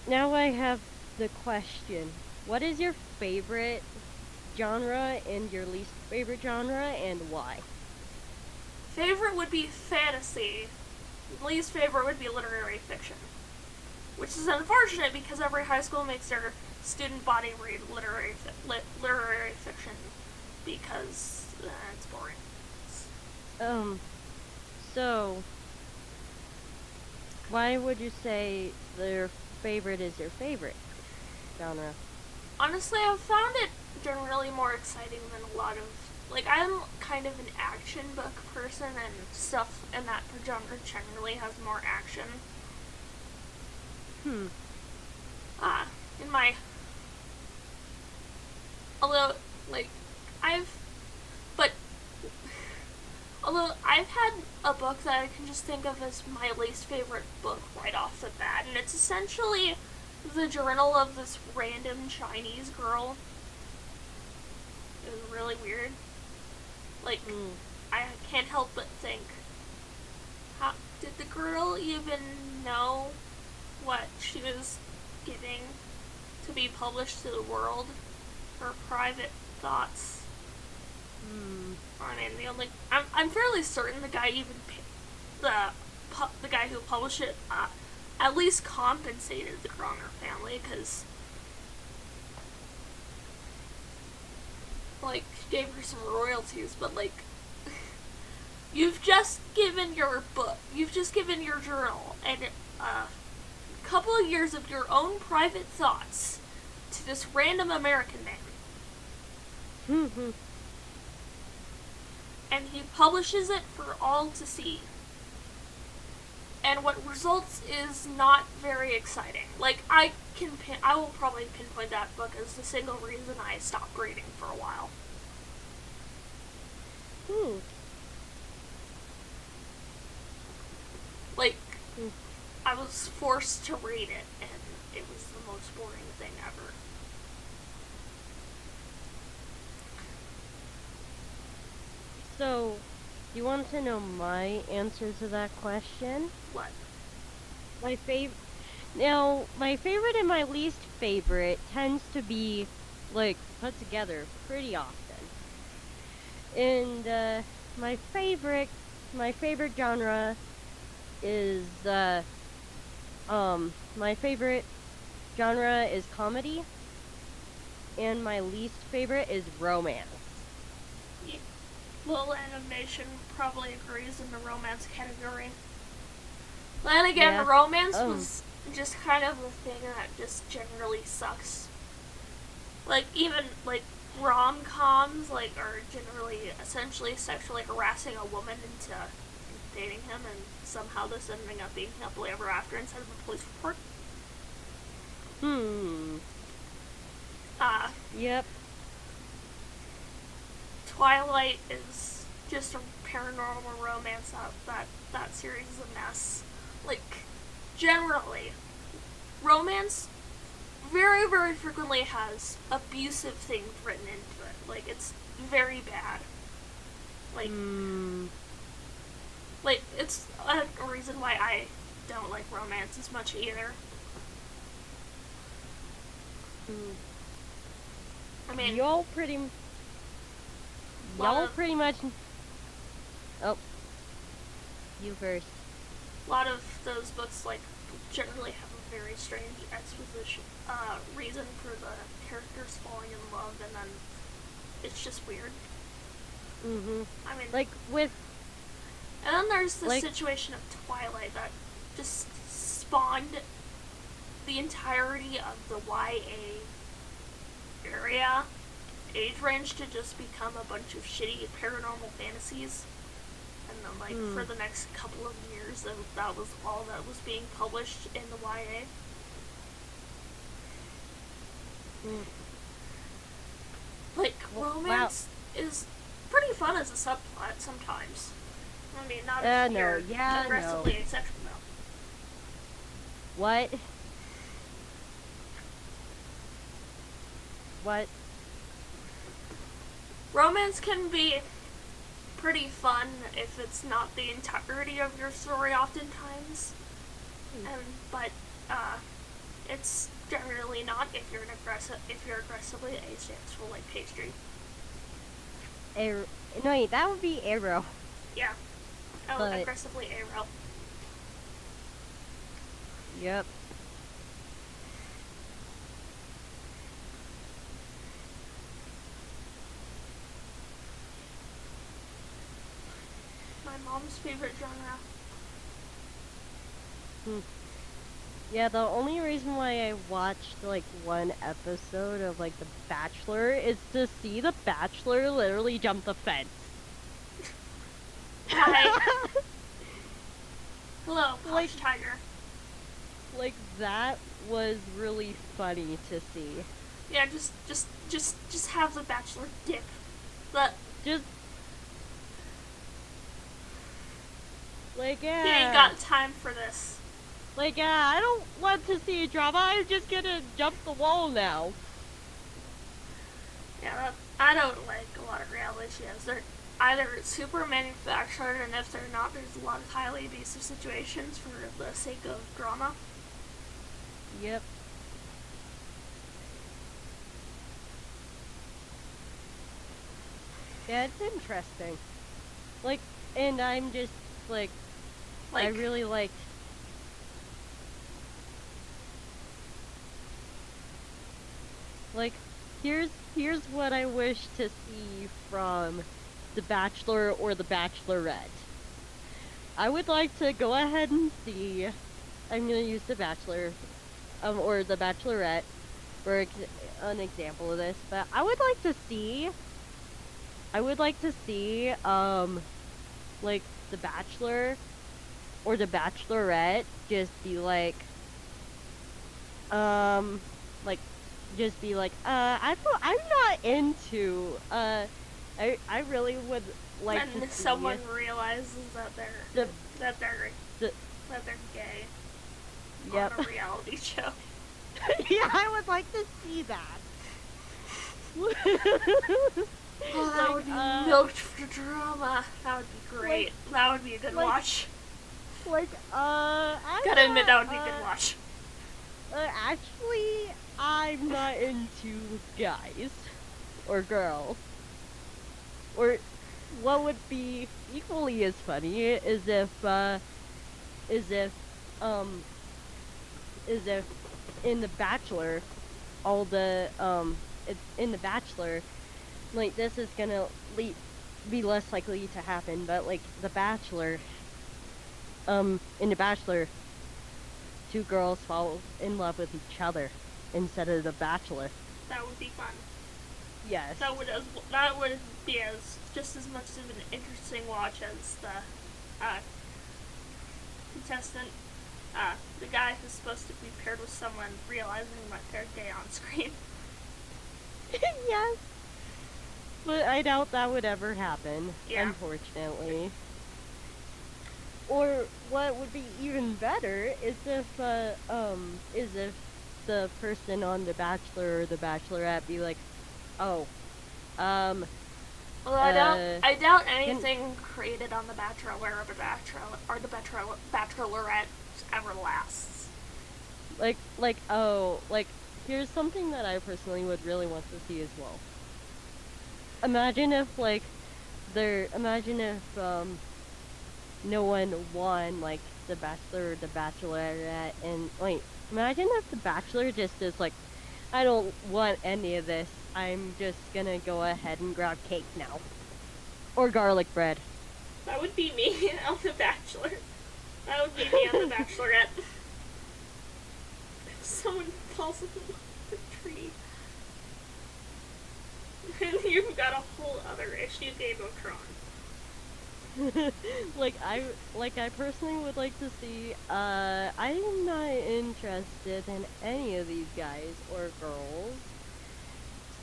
Speaker 1: now I have the question. What is your favorite genre and your least favorite genre, and why?
Speaker 2: Favorite would be fantasy. Least favorite would be literary fiction. Which is unfortunate because every high school makes their student body read literary fiction because it's boring.
Speaker 1: So, why would you say your favorite is your favorite genre?
Speaker 2: Honestly, I've found it generally more exciting than a lot of, like, I'm kind of an action book person, and stuff in that genre generally has more action. In my, although, like, although I've had a book that I can just think of as my least favorite book right off the bat, and it's essentially the journal of this random Chinese girl. It was really weird. Like, I can't help but think, how did the girl even know what she was giving to be published to the world? Her private thoughts. I mean, I'm fairly certain the guy even the guy who published it at least compensated the girl and her family, because, like, gave her some royalties, but, like, you've just given your book, you've just given your journal, and a couple of years of your own private thoughts to this random American man. And he publishes it for all to see. And what results is not very exciting. Like, I will probably pinpoint that book as the single reason I stopped reading for a while. Like, I was forced to read it, and it was the most boring thing ever.
Speaker 1: So, you want to know my answer to that question?
Speaker 2: What?
Speaker 1: My favorite. Now, my favorite and my least favorite tends to be, like, put together pretty often. And, my favorite genre is, my favorite genre is comedy. And my least favorite is romance.
Speaker 2: Yeah. Little Animation probably agrees in the romance category. Then again, romance was just kind of a thing that just generally sucks. Like, even, like, rom-coms, like, are generally essentially sexually harassing a woman into dating him, and somehow this ending up being happily ever after instead of a police report.
Speaker 1: Yep.
Speaker 2: Twilight is just a paranormal romance. That series is a mess. Like, generally, romance very, very frequently has abusive things written into it. Like, it's very bad. Like, it's a reason why I don't like romance as much either. I mean,
Speaker 1: y'all pretty much. Oh, you first.
Speaker 2: A lot of those books, like, generally have a very strange exposition, reason for the characters falling in love, and then it's just weird. I mean,
Speaker 1: like with.
Speaker 2: And then there's the situation of Twilight that just spawned the entirety of the YA area age range to just become a bunch of shitty paranormal fantasies. And then, like, for the next couple of years, that was all that was being published in the YA. Like, romance is pretty fun as a subplot sometimes. I mean, not if you're aggressively asexual, though.
Speaker 1: What? What?
Speaker 2: Romance can be pretty fun if it's not the entirety of your story oftentimes. But it's generally not if you're aggressively asexual like Pastry.
Speaker 1: No, that would be Arrow.
Speaker 2: Yeah. Aggressively Arrow.
Speaker 1: Yep.
Speaker 2: My mom's favorite genre.
Speaker 1: Yeah, the only reason why I watched, like, one episode of, like, The Bachelor is to see The Bachelor literally jump the fence.
Speaker 2: Hi. Hello, Posh Tiger.
Speaker 1: Like, that was really funny to see.
Speaker 2: Yeah, just have The Bachelor dip.
Speaker 1: Like, yeah.
Speaker 2: You ain't got time for this.
Speaker 1: Like, yeah, I don't want to see drama. I'm just gonna jump the wall now.
Speaker 2: Yeah, I don't like a lot of reality shows. They're either super manufactured, and if they're not, there's a lot of highly abusive situations for the sake of drama.
Speaker 1: Yep. Yeah, it's interesting. Like, and I'm just, like I really liked. Like, here's what I wish to see from The Bachelor or The Bachelorette. I would like to go ahead and see I'm gonna use The Bachelor, or The Bachelorette for an example of this. But I would like to see, like The Bachelor or The Bachelorette just be um, like, just be I'm not into, I really would like to
Speaker 2: When
Speaker 1: see
Speaker 2: someone realizes that they're
Speaker 1: the,
Speaker 2: that they're
Speaker 1: the,
Speaker 2: that they're gay
Speaker 1: yep.
Speaker 2: on a reality show.
Speaker 1: Yeah, I would like to see that.
Speaker 2: Oh, that would be milked for drama. That would be great. That would be a good watch. Gotta admit, that would be a good watch.
Speaker 1: Actually, I'm not into guys or girls. Or what would be equally as funny is if, um, is if in The Bachelor, all the, in The Bachelor, like, this is gonna be less likely to happen, but, like, The Bachelor, in The Bachelor, two girls fall in love with each other instead of The Bachelor.
Speaker 2: That would be fun.
Speaker 1: Yes.
Speaker 2: That would be just as much of an interesting watch as the contestant, the guy who's supposed to be paired with someone realizing that they're gay on screen.
Speaker 1: Yes. But I doubt that would ever happen,
Speaker 2: Yeah.
Speaker 1: Unfortunately. Or what would be even better is if the person on The Bachelor or The Bachelorette be like, oh,
Speaker 2: Well, I doubt anything created on The Bachelor or The Bachelorette ever lasts.
Speaker 1: Here's something that I personally would really want to see as well. Imagine if no one won, like, The Bachelor or The Bachelorette, and, like, imagine if The Bachelor just is like, I don't want any of this, I'm just gonna go ahead and grab cake now. Or garlic bread.
Speaker 2: That would be me on The Bachelor. That would be me on The Bachelorette. If someone falls in love with a tree. And you've got a whole other issue, Game of Thrones.
Speaker 1: I personally would like to see, I'm not interested in any of these guys or girls.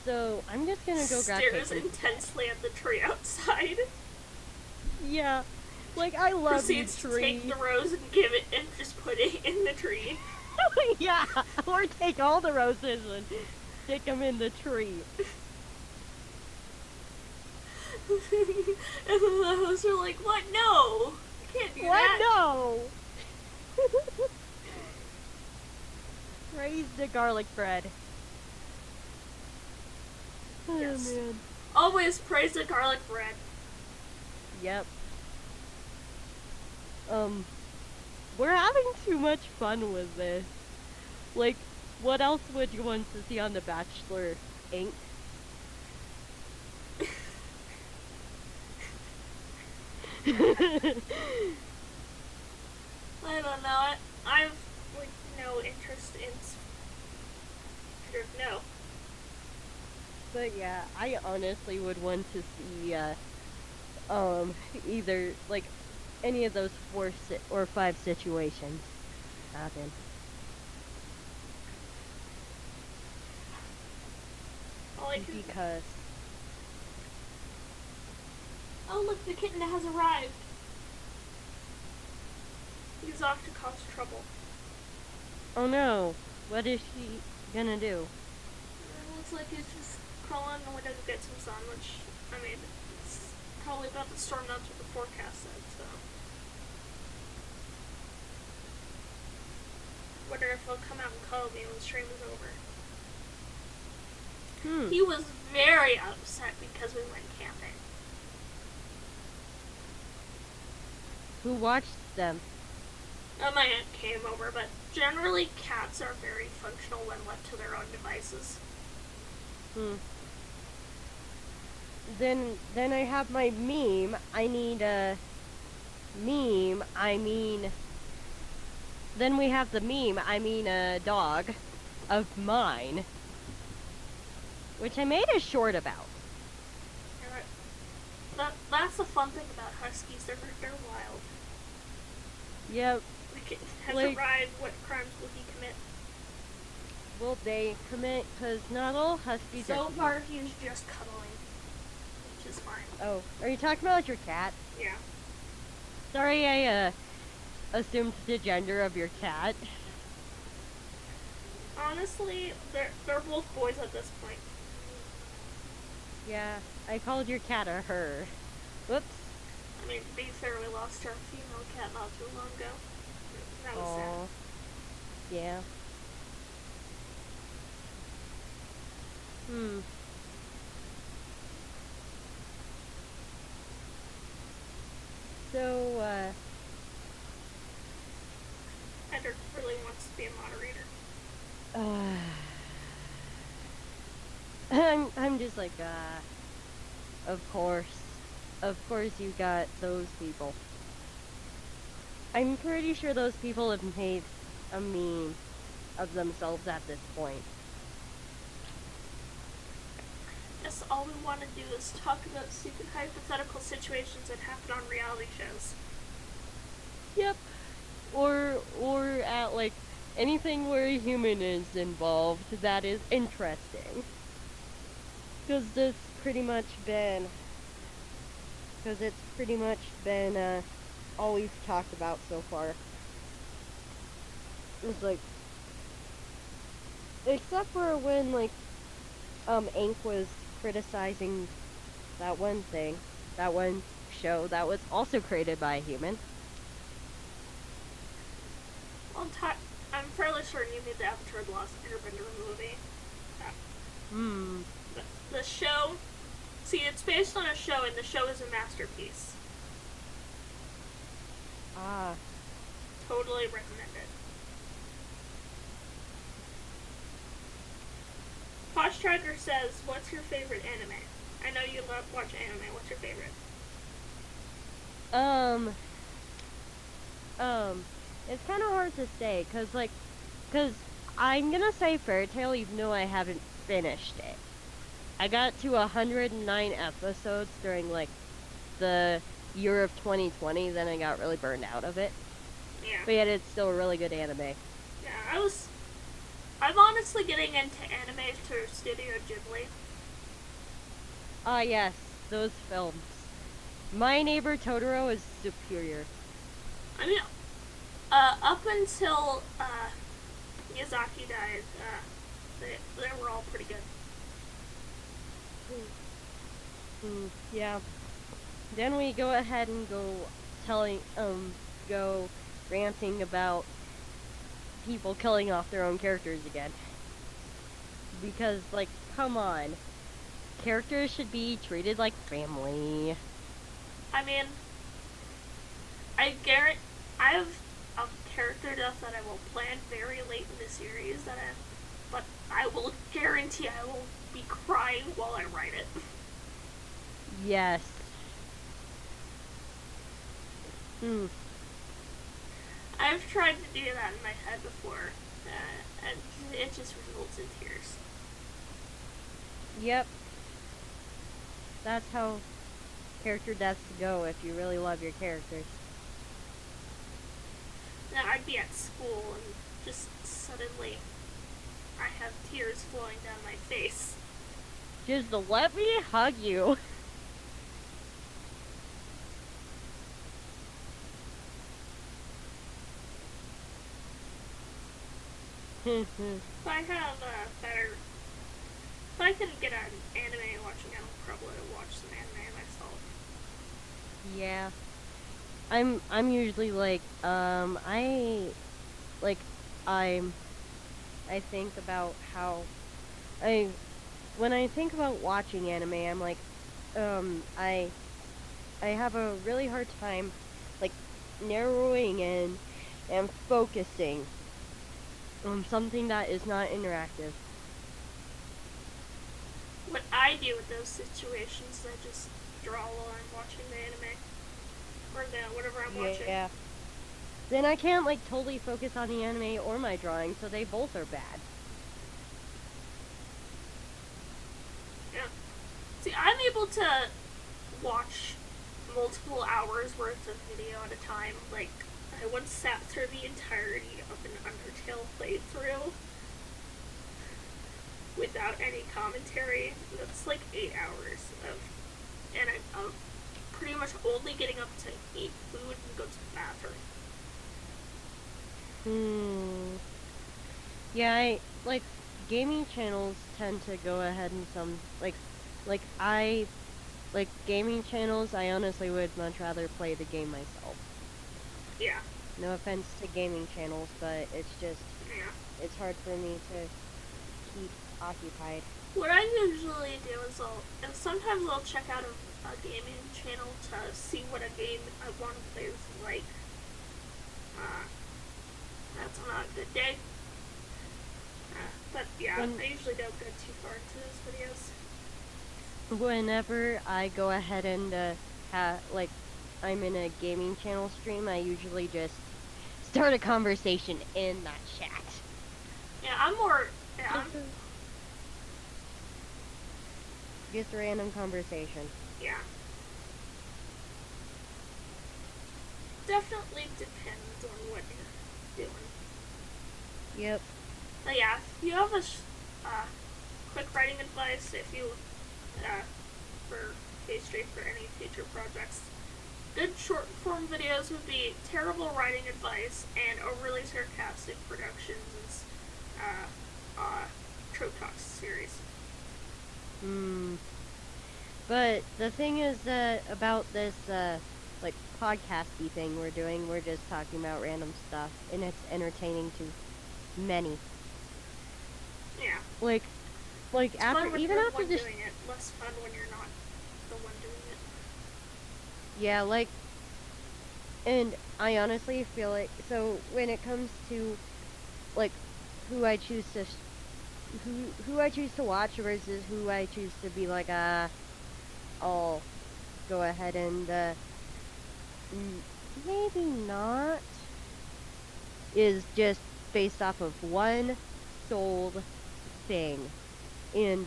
Speaker 1: So, I'm just gonna go grab cake.
Speaker 2: Stares intensely at the tree outside.
Speaker 1: Yeah. I love
Speaker 2: Proceeds
Speaker 1: you, tree.
Speaker 2: to take the rose and give it and just put it in the tree.
Speaker 1: Yeah, or take all the roses and stick them in the tree.
Speaker 2: And the hosts are like, what? No! You can't do that.
Speaker 1: No! Praise the garlic bread.
Speaker 2: Yes.
Speaker 1: Oh, man.
Speaker 2: Always praise the garlic bread.
Speaker 1: Yep. We're having too much fun with this. What else would you want to see on The Bachelor, Inc.?
Speaker 2: I don't know. I've no interest in. No.
Speaker 1: But yeah, I honestly would want to see either any of those 4 or 5 situations happen. Because
Speaker 2: oh, look, the kitten has arrived. He's off to cause trouble.
Speaker 1: oh no, what is she gonna do?
Speaker 2: It looks like he's just crawling in the window to get some sun, which, I mean, it's probably about to storm. That's what the forecast said, so. Wonder if he'll come out and call me when the stream is over. He was very upset because we went camping.
Speaker 1: Who watched them?
Speaker 2: My aunt came over, but generally cats are very functional when left to their own devices.
Speaker 1: Then I have my meme. I need a meme. I mean, then we have the meme, I mean a dog, of mine, which I made a short about.
Speaker 2: That's the fun thing about huskies. They're wild.
Speaker 1: Yep.
Speaker 2: Has
Speaker 1: Like,
Speaker 2: arrived. What crimes will he commit?
Speaker 1: will they commit? Because not all huskies are.
Speaker 2: So far, he's just cuddling, which is fine.
Speaker 1: Oh, are you talking about your cat?
Speaker 2: Yeah.
Speaker 1: Sorry, I assumed the gender of your cat.
Speaker 2: Honestly, they're both boys at this point.
Speaker 1: Yeah, I called your cat a her. Whoops.
Speaker 2: I mean, to be fair, we lost our female cat not too long ago. That was sad.
Speaker 1: Yeah. Hmm. So,
Speaker 2: Ender really wants to be a moderator.
Speaker 1: I'm just like, of course. Of course you got those people. I'm pretty sure those people have made a meme of themselves at this point.
Speaker 2: Yes, all we want to do is talk about stupid hypothetical situations that happen on reality shows.
Speaker 1: Yep. Or at, like, anything where a human is involved that is interesting. Because it's pretty much been all we've talked about so far. It's like, except for when, like, Ink was criticizing that one show that was also created by a human.
Speaker 2: Well, I'm fairly certain you made the Avatar: The Last Airbender movie. The show. See, it's based on a show, and the show is a masterpiece.
Speaker 1: Ah.
Speaker 2: Totally recommend it. Posh Tracker says, "What's your favorite anime?" I know you love watch anime. What's your favorite?
Speaker 1: It's kind of hard to say, cause I'm gonna say Fairy Tail, even though I haven't finished it. I got to 109 episodes during, like, the year of 2020, then I got really burned out of it.
Speaker 2: Yeah.
Speaker 1: But yet it's still a really good anime.
Speaker 2: Yeah, I'm honestly getting into anime through Studio Ghibli.
Speaker 1: Ah, yes, those films. My Neighbor Totoro is superior.
Speaker 2: I mean, up until Miyazaki died, they were all pretty good.
Speaker 1: Yeah. Then we go ahead and go ranting about people killing off their own characters again. Because, like, come on. Characters should be treated like family.
Speaker 2: I mean, I have a character death that I will plan very late in the series but I will guarantee I will be crying while I write it.
Speaker 1: Yes.
Speaker 2: I've tried to do that in my head before, and it just results in tears.
Speaker 1: Yep. That's how character deaths go if you really love your characters.
Speaker 2: Now I'd be at school and just suddenly I have tears flowing down my face.
Speaker 1: Just let me hug you.
Speaker 2: If I have if I can get an anime watching, I'll probably watch some anime myself.
Speaker 1: Yeah. I'm usually like, I think about how when I think about watching anime, I'm like, I have a really hard time, like, narrowing in and focusing on something that is not interactive.
Speaker 2: What I do with those situations, I just draw while I'm watching the anime. Or whatever I'm watching.
Speaker 1: Yeah. then I can't like totally focus on the anime or my drawing, so they both are bad.
Speaker 2: Yeah. See, I'm able to watch multiple hours worth of video at a time. Like, I once sat through the entirety of an Undertale playthrough without any commentary. That's like 8 hours of, and I'm pretty much only getting up to eat food and go to the bathroom.
Speaker 1: Yeah, I like gaming channels tend to go ahead and some I like gaming channels. I honestly would much rather play the game myself.
Speaker 2: Yeah.
Speaker 1: No offense to gaming channels, but it's just it's hard for me to keep occupied.
Speaker 2: What I usually do is sometimes I'll check out a gaming channel to see what a game I want to play is like. That's not a good day. But yeah, I usually don't go too far into those videos.
Speaker 1: Whenever I go ahead and I'm in a gaming channel stream, I usually just start a conversation in that chat.
Speaker 2: Yeah, I'm more. Yeah.
Speaker 1: Just random conversation.
Speaker 2: Yeah. Definitely depends on what you're doing.
Speaker 1: Yep.
Speaker 2: But yeah, if you have a quick writing advice, if you for Pastry for any future projects, good short form videos would be terrible writing advice and overly sarcastic productions. Trope Talks series.
Speaker 1: But the thing is that about this like podcasty thing we're doing, we're just talking about random stuff, and it's entertaining to many.
Speaker 2: Yeah.
Speaker 1: Like
Speaker 2: it's
Speaker 1: after
Speaker 2: fun when
Speaker 1: even
Speaker 2: you're
Speaker 1: after
Speaker 2: the one
Speaker 1: this.
Speaker 2: Doing it, less fun when you're not the one doing it.
Speaker 1: Yeah, like, and I honestly feel like so when it comes to like who I choose to watch versus who I choose to be like I'll go ahead and maybe not is just based off of one sole thing, and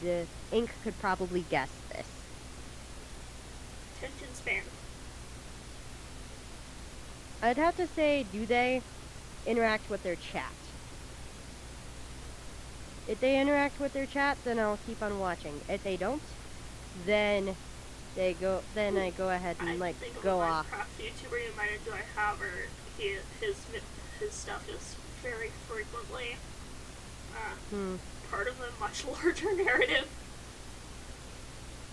Speaker 1: Ink could probably guess this.
Speaker 2: Attention span.
Speaker 1: I'd have to say, do they interact with their chat? If they interact with their chat, then I'll keep on watching. If they don't, then I go ahead and go off.
Speaker 2: Minecraft YouTuber you might enjoy, however, his stuff is very frequently part of a much larger narrative.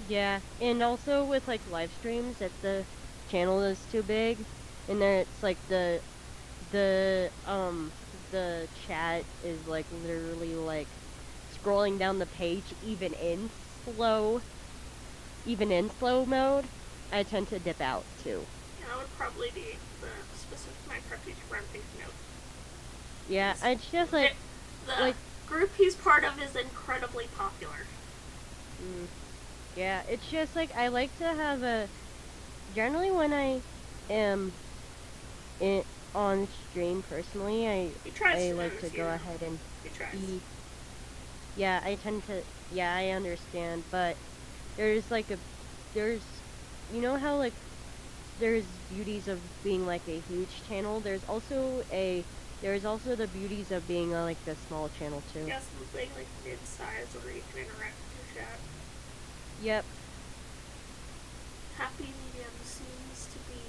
Speaker 1: Yeah, and also with like live streams, if the channel is too big, and then it's like the chat is like literally like scrolling down the page even in slow mode, I tend to dip out too.
Speaker 2: Yeah, that would probably be the specific Minecraft YouTuber I'm thinking of.
Speaker 1: Yeah, it's just like
Speaker 2: the group he's part of is incredibly popular.
Speaker 1: Yeah, it's just like I like to have generally when I am on stream personally, I like to go ahead and eat. Yeah, I tend to. Yeah, I understand, but there's you know how like there's beauties of being like a huge channel. There's also the beauties of being like a small channel too.
Speaker 2: Yeah, something like mid-size where you can interact with your chat.
Speaker 1: Yep.
Speaker 2: Happy medium seems to be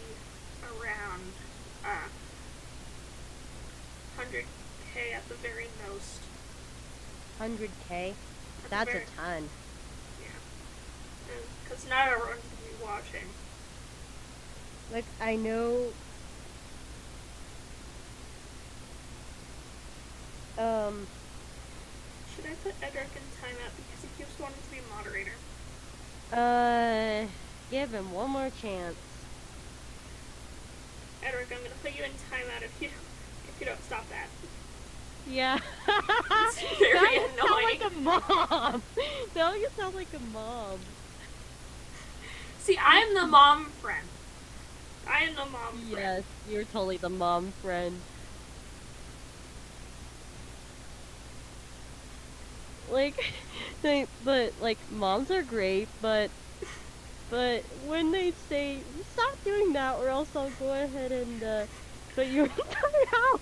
Speaker 2: around 100K at the very most.
Speaker 1: 100K? That's a ton.
Speaker 2: Yeah. Because not everyone's going to be watching.
Speaker 1: Like, I know...
Speaker 2: Should I put Edric in timeout because he keeps wanting to be moderator?
Speaker 1: Give him one more chance.
Speaker 2: Edric, I'm gonna put you in timeout if you don't stop that.
Speaker 1: Yeah.
Speaker 2: It's very annoying.
Speaker 1: Sound like a mom. That would sound like a mom.
Speaker 2: See, I'm the mom friend. I am the mom friend.
Speaker 1: Yes, you're totally the mom friend. Like, but like moms are great, but when they say stop doing that, or else I'll go ahead and put you in timeout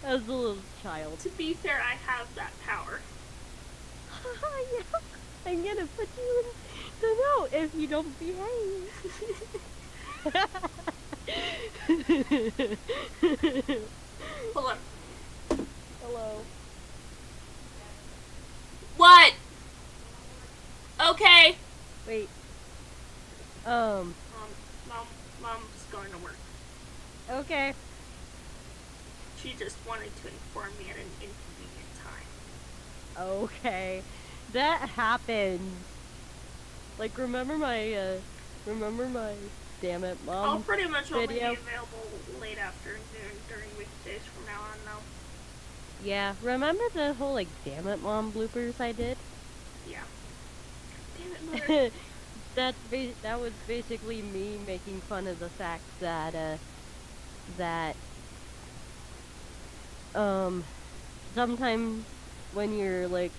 Speaker 1: as a little child.
Speaker 2: To be fair, I have that power.
Speaker 1: Yeah, I'm gonna put you in timeout if you don't behave.
Speaker 2: Hold on.
Speaker 1: Hello.
Speaker 2: What? Okay.
Speaker 1: Wait.
Speaker 2: Mom, mom's going to work.
Speaker 1: Okay.
Speaker 2: She just wanted to inform me at an inconvenient time.
Speaker 1: Okay. That happens. Like, remember my damn it,
Speaker 2: I'll
Speaker 1: mom
Speaker 2: pretty much only be
Speaker 1: video?
Speaker 2: available late afternoon during weekdays from now on, though.
Speaker 1: Yeah, remember the whole, like, damn it, mom bloopers I did?
Speaker 2: Yeah. Damn it, mother.
Speaker 1: That was basically me making fun of the fact that, that, um, sometimes when you're, like,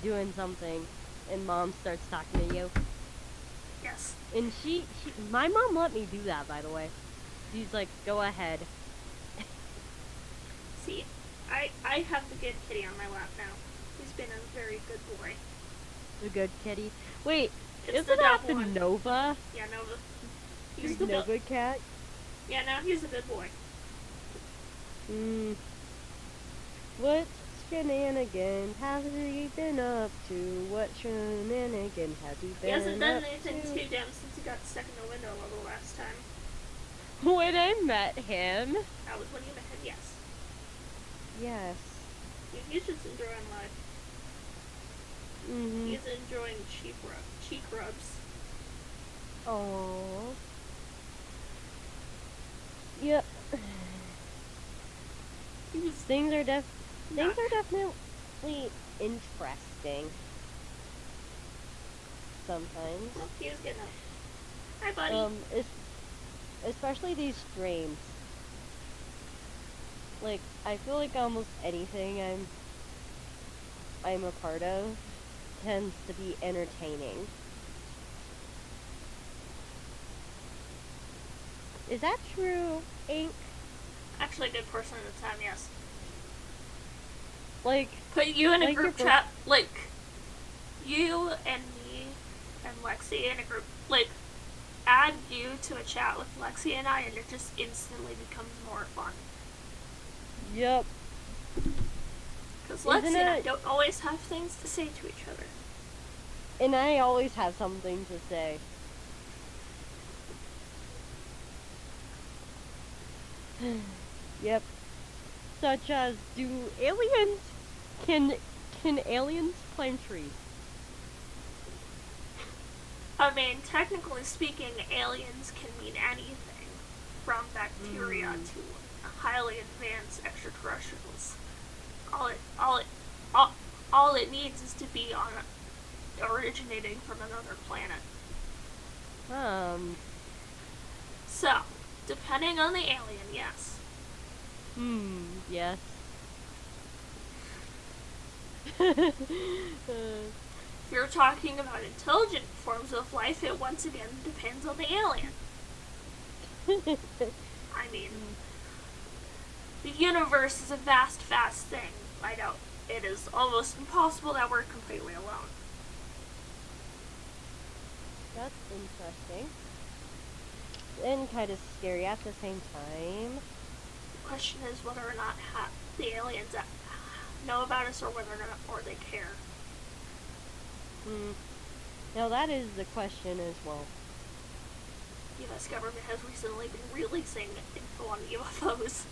Speaker 1: doing something and mom starts talking to you,
Speaker 2: Yes.
Speaker 1: and my mom let me do that, by the way. She's like, go ahead.
Speaker 2: See, I have the good kitty on my lap now. He's been a very good boy.
Speaker 1: The good kitty. Wait,
Speaker 2: It's
Speaker 1: isn't
Speaker 2: the
Speaker 1: that
Speaker 2: dove
Speaker 1: the
Speaker 2: one.
Speaker 1: Nova?
Speaker 2: Yeah, Nova.
Speaker 1: The
Speaker 2: He's the
Speaker 1: Nova cat?
Speaker 2: Yeah, no, he's a good boy.
Speaker 1: What shenanigans has he been up to? What shenanigans has he been up to?
Speaker 2: He hasn't done anything too damn since he got stuck in the window level last time.
Speaker 1: When I met him.
Speaker 2: That was when you met him, yes.
Speaker 1: Yes.
Speaker 2: He's just enjoying life.
Speaker 1: Mm-hmm.
Speaker 2: He's enjoying cheek rubs.
Speaker 1: Oh. Yep. Things are definitely interesting. Sometimes.
Speaker 2: Oh, he is getting up. Hi, buddy.
Speaker 1: Especially these streams. Like, I feel like almost anything I'm a part of tends to be entertaining. Is that true, Ink?
Speaker 2: Actually, a good portion of the time, yes.
Speaker 1: Like,
Speaker 2: put you in a
Speaker 1: like
Speaker 2: group chat, like you and me and Lexi in a group, like add you to a chat with Lexi and I, and it just instantly becomes more fun.
Speaker 1: Yep.
Speaker 2: Because Lexi and I don't always have things to say to each other.
Speaker 1: And I always have something to say. Yep. Such as, can aliens climb trees?
Speaker 2: I mean, technically speaking, aliens can mean anything, from bacteria to highly advanced extraterrestrials. All it needs is to be originating from another planet. So, depending on the alien, yes.
Speaker 1: Yes.
Speaker 2: If you're talking about intelligent forms of life, it once again depends on the alien. I mean, the universe is a vast, vast thing. I know it is almost impossible that we're completely alone.
Speaker 1: That's interesting. And kind of scary at the same time.
Speaker 2: The question is whether or not the aliens know about us, or whether or not they care.
Speaker 1: Now that is the question as well.
Speaker 2: The U.S. government has recently been releasing info on UFOs.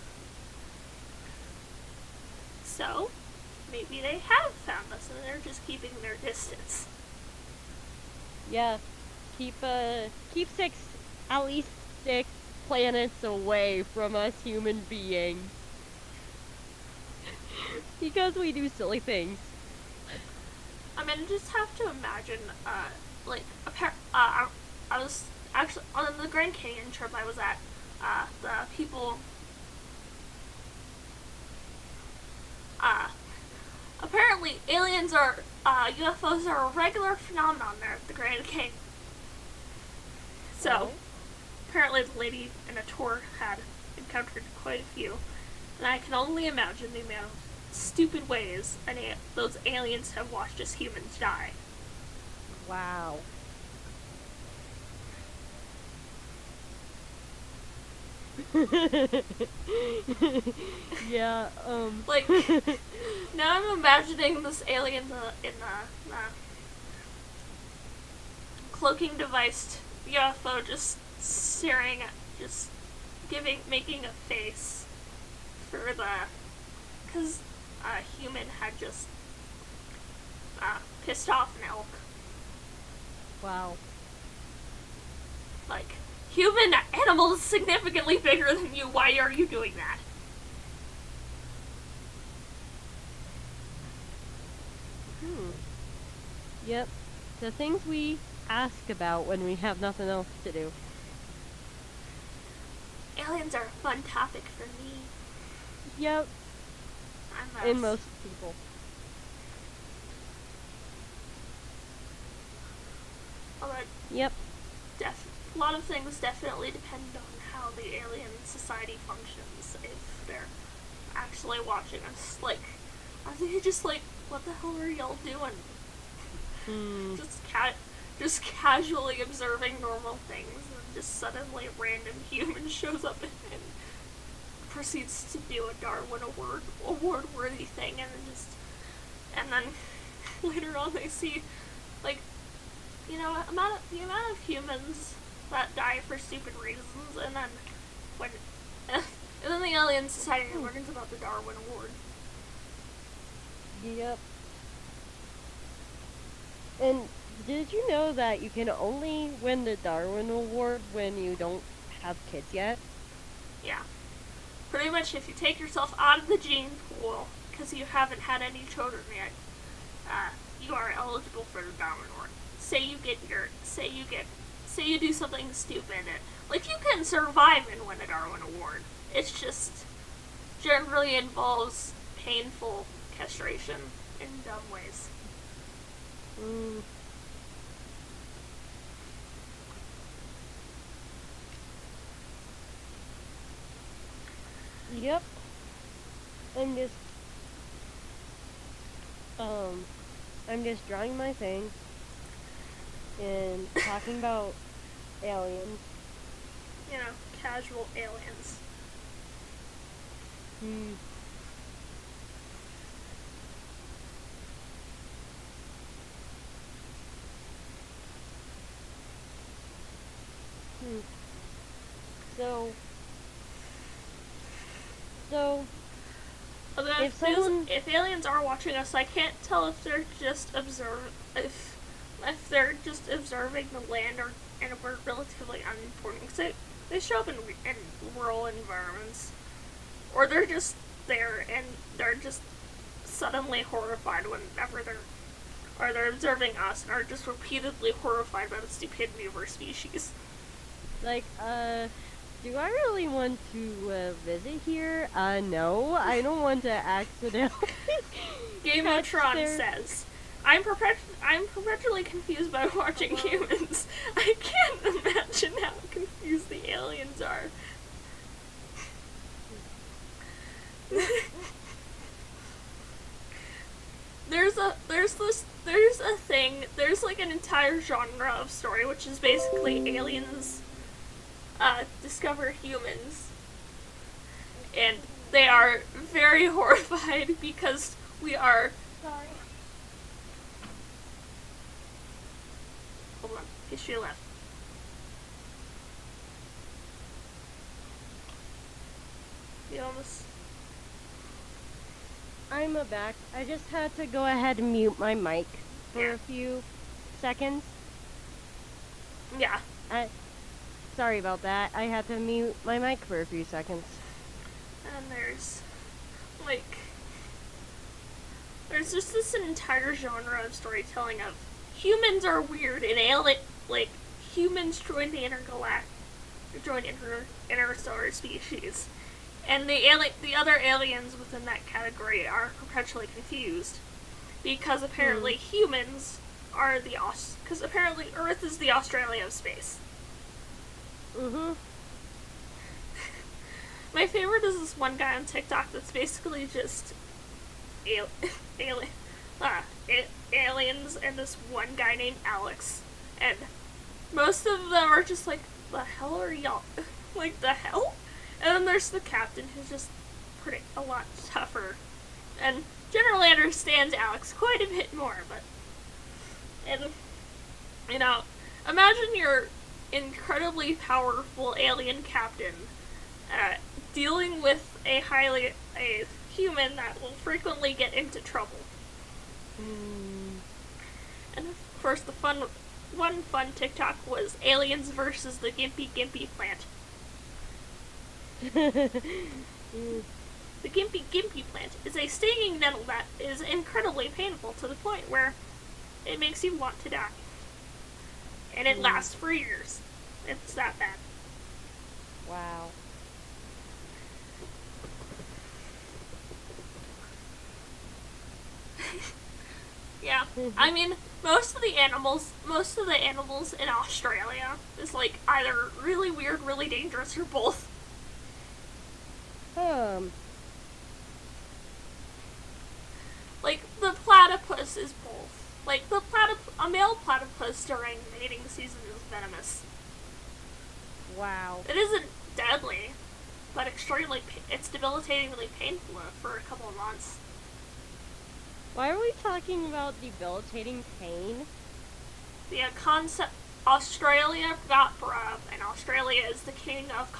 Speaker 2: So, maybe they have found us and they're just keeping their distance.
Speaker 1: Yeah. Keep at least 6 planets away from us human beings. Because we do silly things. I
Speaker 2: mean, I just have to imagine, I was actually, on the Grand Canyon trip I was at, the people, apparently aliens are, UFOs are a regular phenomenon there at the Grand Canyon. So, apparently the lady in a tour had encountered quite a few. And I can only imagine the amount of stupid ways those aliens have watched us humans die.
Speaker 1: Wow. Yeah,
Speaker 2: Like, now I'm imagining this alien in the cloaking device UFO just staring at, just making a face for because a human had just pissed off an elk.
Speaker 1: wow.
Speaker 2: Like, human animal is significantly bigger than you. Why are you doing that?
Speaker 1: Yep. The things we ask about when we have nothing else to do.
Speaker 2: Aliens are a fun topic for me.
Speaker 1: Yep. And most people. Yep.
Speaker 2: A lot of things definitely depend on how the alien society functions. If they're actually watching us, like, are they just like, what the hell are y'all doing? Just casually observing normal things, and just suddenly a random human shows up and proceeds to do a Darwin award-worthy thing, and then later on they see, like, you know, the amount of humans that die for stupid reasons, and then the alien society learns about the Darwin Award.
Speaker 1: Yep. And did you know that you can only win the Darwin Award when you don't have kids yet?
Speaker 2: Yeah. Pretty much, if you take yourself out of the gene pool because you haven't had any children yet, you are eligible for the Darwin Award. Say you do something stupid, like, you can survive and win a Darwin Award. It's just generally involves painful castration in dumb ways.
Speaker 1: Yep. I'm just drawing my thing and talking about aliens.
Speaker 2: You know, casual aliens.
Speaker 1: So
Speaker 2: if aliens are watching us, I can't tell if they're just if they're just observing the land and we're relatively unimportant, because they show up in rural environments, or they're just there and they're just suddenly horrified whenever they're observing us and are just repeatedly horrified by the stupidity of our species.
Speaker 1: Like, do I really want to visit here? No, I don't want to accidentally.
Speaker 2: Game of Thrones says, I'm perpetually confused by watching humans. I can't imagine how confused the aliens are. There's like an entire genre of story which is basically aliens discover humans, and they are very horrified because we are. Sorry. Hold on, history left. You almost.
Speaker 1: I'm back. I just had to go ahead and mute my mic for a few seconds.
Speaker 2: Yeah.
Speaker 1: Sorry about that. I had to mute my mic for a few seconds.
Speaker 2: And there's just this entire genre of storytelling of humans are weird and humans join the interstellar species, and the other aliens within that category are perpetually confused because apparently humans are because apparently Earth is the Australia of space.
Speaker 1: Mhm.
Speaker 2: My favorite is this one guy on TikTok that's basically just alien, aliens and this one guy named Alex, and most of them are just like, the hell are y'all? Like, the hell? And then there's the captain who's just a lot tougher and generally understands Alex quite a bit more, and imagine your incredibly powerful alien captain dealing with a human that will frequently get into trouble. And of course, one fun TikTok was aliens versus the Gimpy Gimpy plant. The Gimpy Gimpy plant is a stinging nettle that is incredibly painful to the point where it makes you want to die. And it lasts for years. It's that bad.
Speaker 1: Wow.
Speaker 2: Yeah. I mean, most of the animals in Australia is like either really weird, really dangerous, or both. Like, the platypus is both. Like, a male platypus during mating season is venomous.
Speaker 1: Wow.
Speaker 2: It isn't deadly, but it's debilitatingly painful for a couple of months.
Speaker 1: Why are we talking about debilitating pain?
Speaker 2: The concept Australia got bruv, and Australia is the king of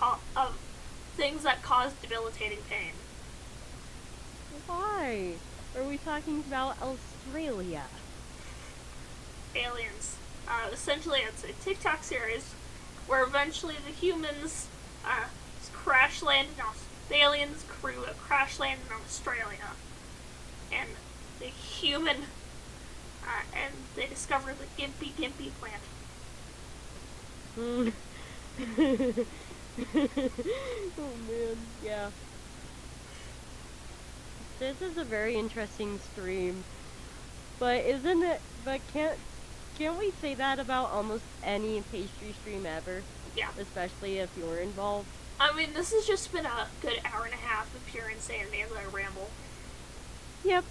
Speaker 2: things that cause debilitating pain.
Speaker 1: Why are we talking about Australia?
Speaker 2: Aliens. Essentially, it's a TikTok series where eventually the humans crash land the aliens crew crash land in Australia, and the human and they discover the Gimpy Gimpy plant.
Speaker 1: Oh man, yeah. This is a very interesting stream, but can't we say that about almost any pastry stream ever?
Speaker 2: Yeah.
Speaker 1: Especially if you're involved.
Speaker 2: I mean, this has just been a good hour and a half of pure insanity as I ramble.
Speaker 1: Yep.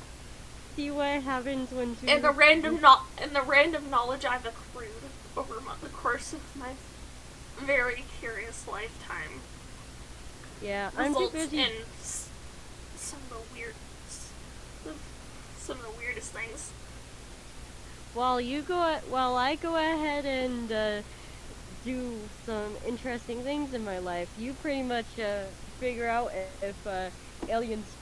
Speaker 1: See what happens when two...
Speaker 2: And the random knowledge I've accrued over the course of my very curious lifetime.
Speaker 1: Yeah, I'm too busy.
Speaker 2: In some of the weirdest things.
Speaker 1: While I go ahead and do some interesting things in my life, you pretty much figure out if aliens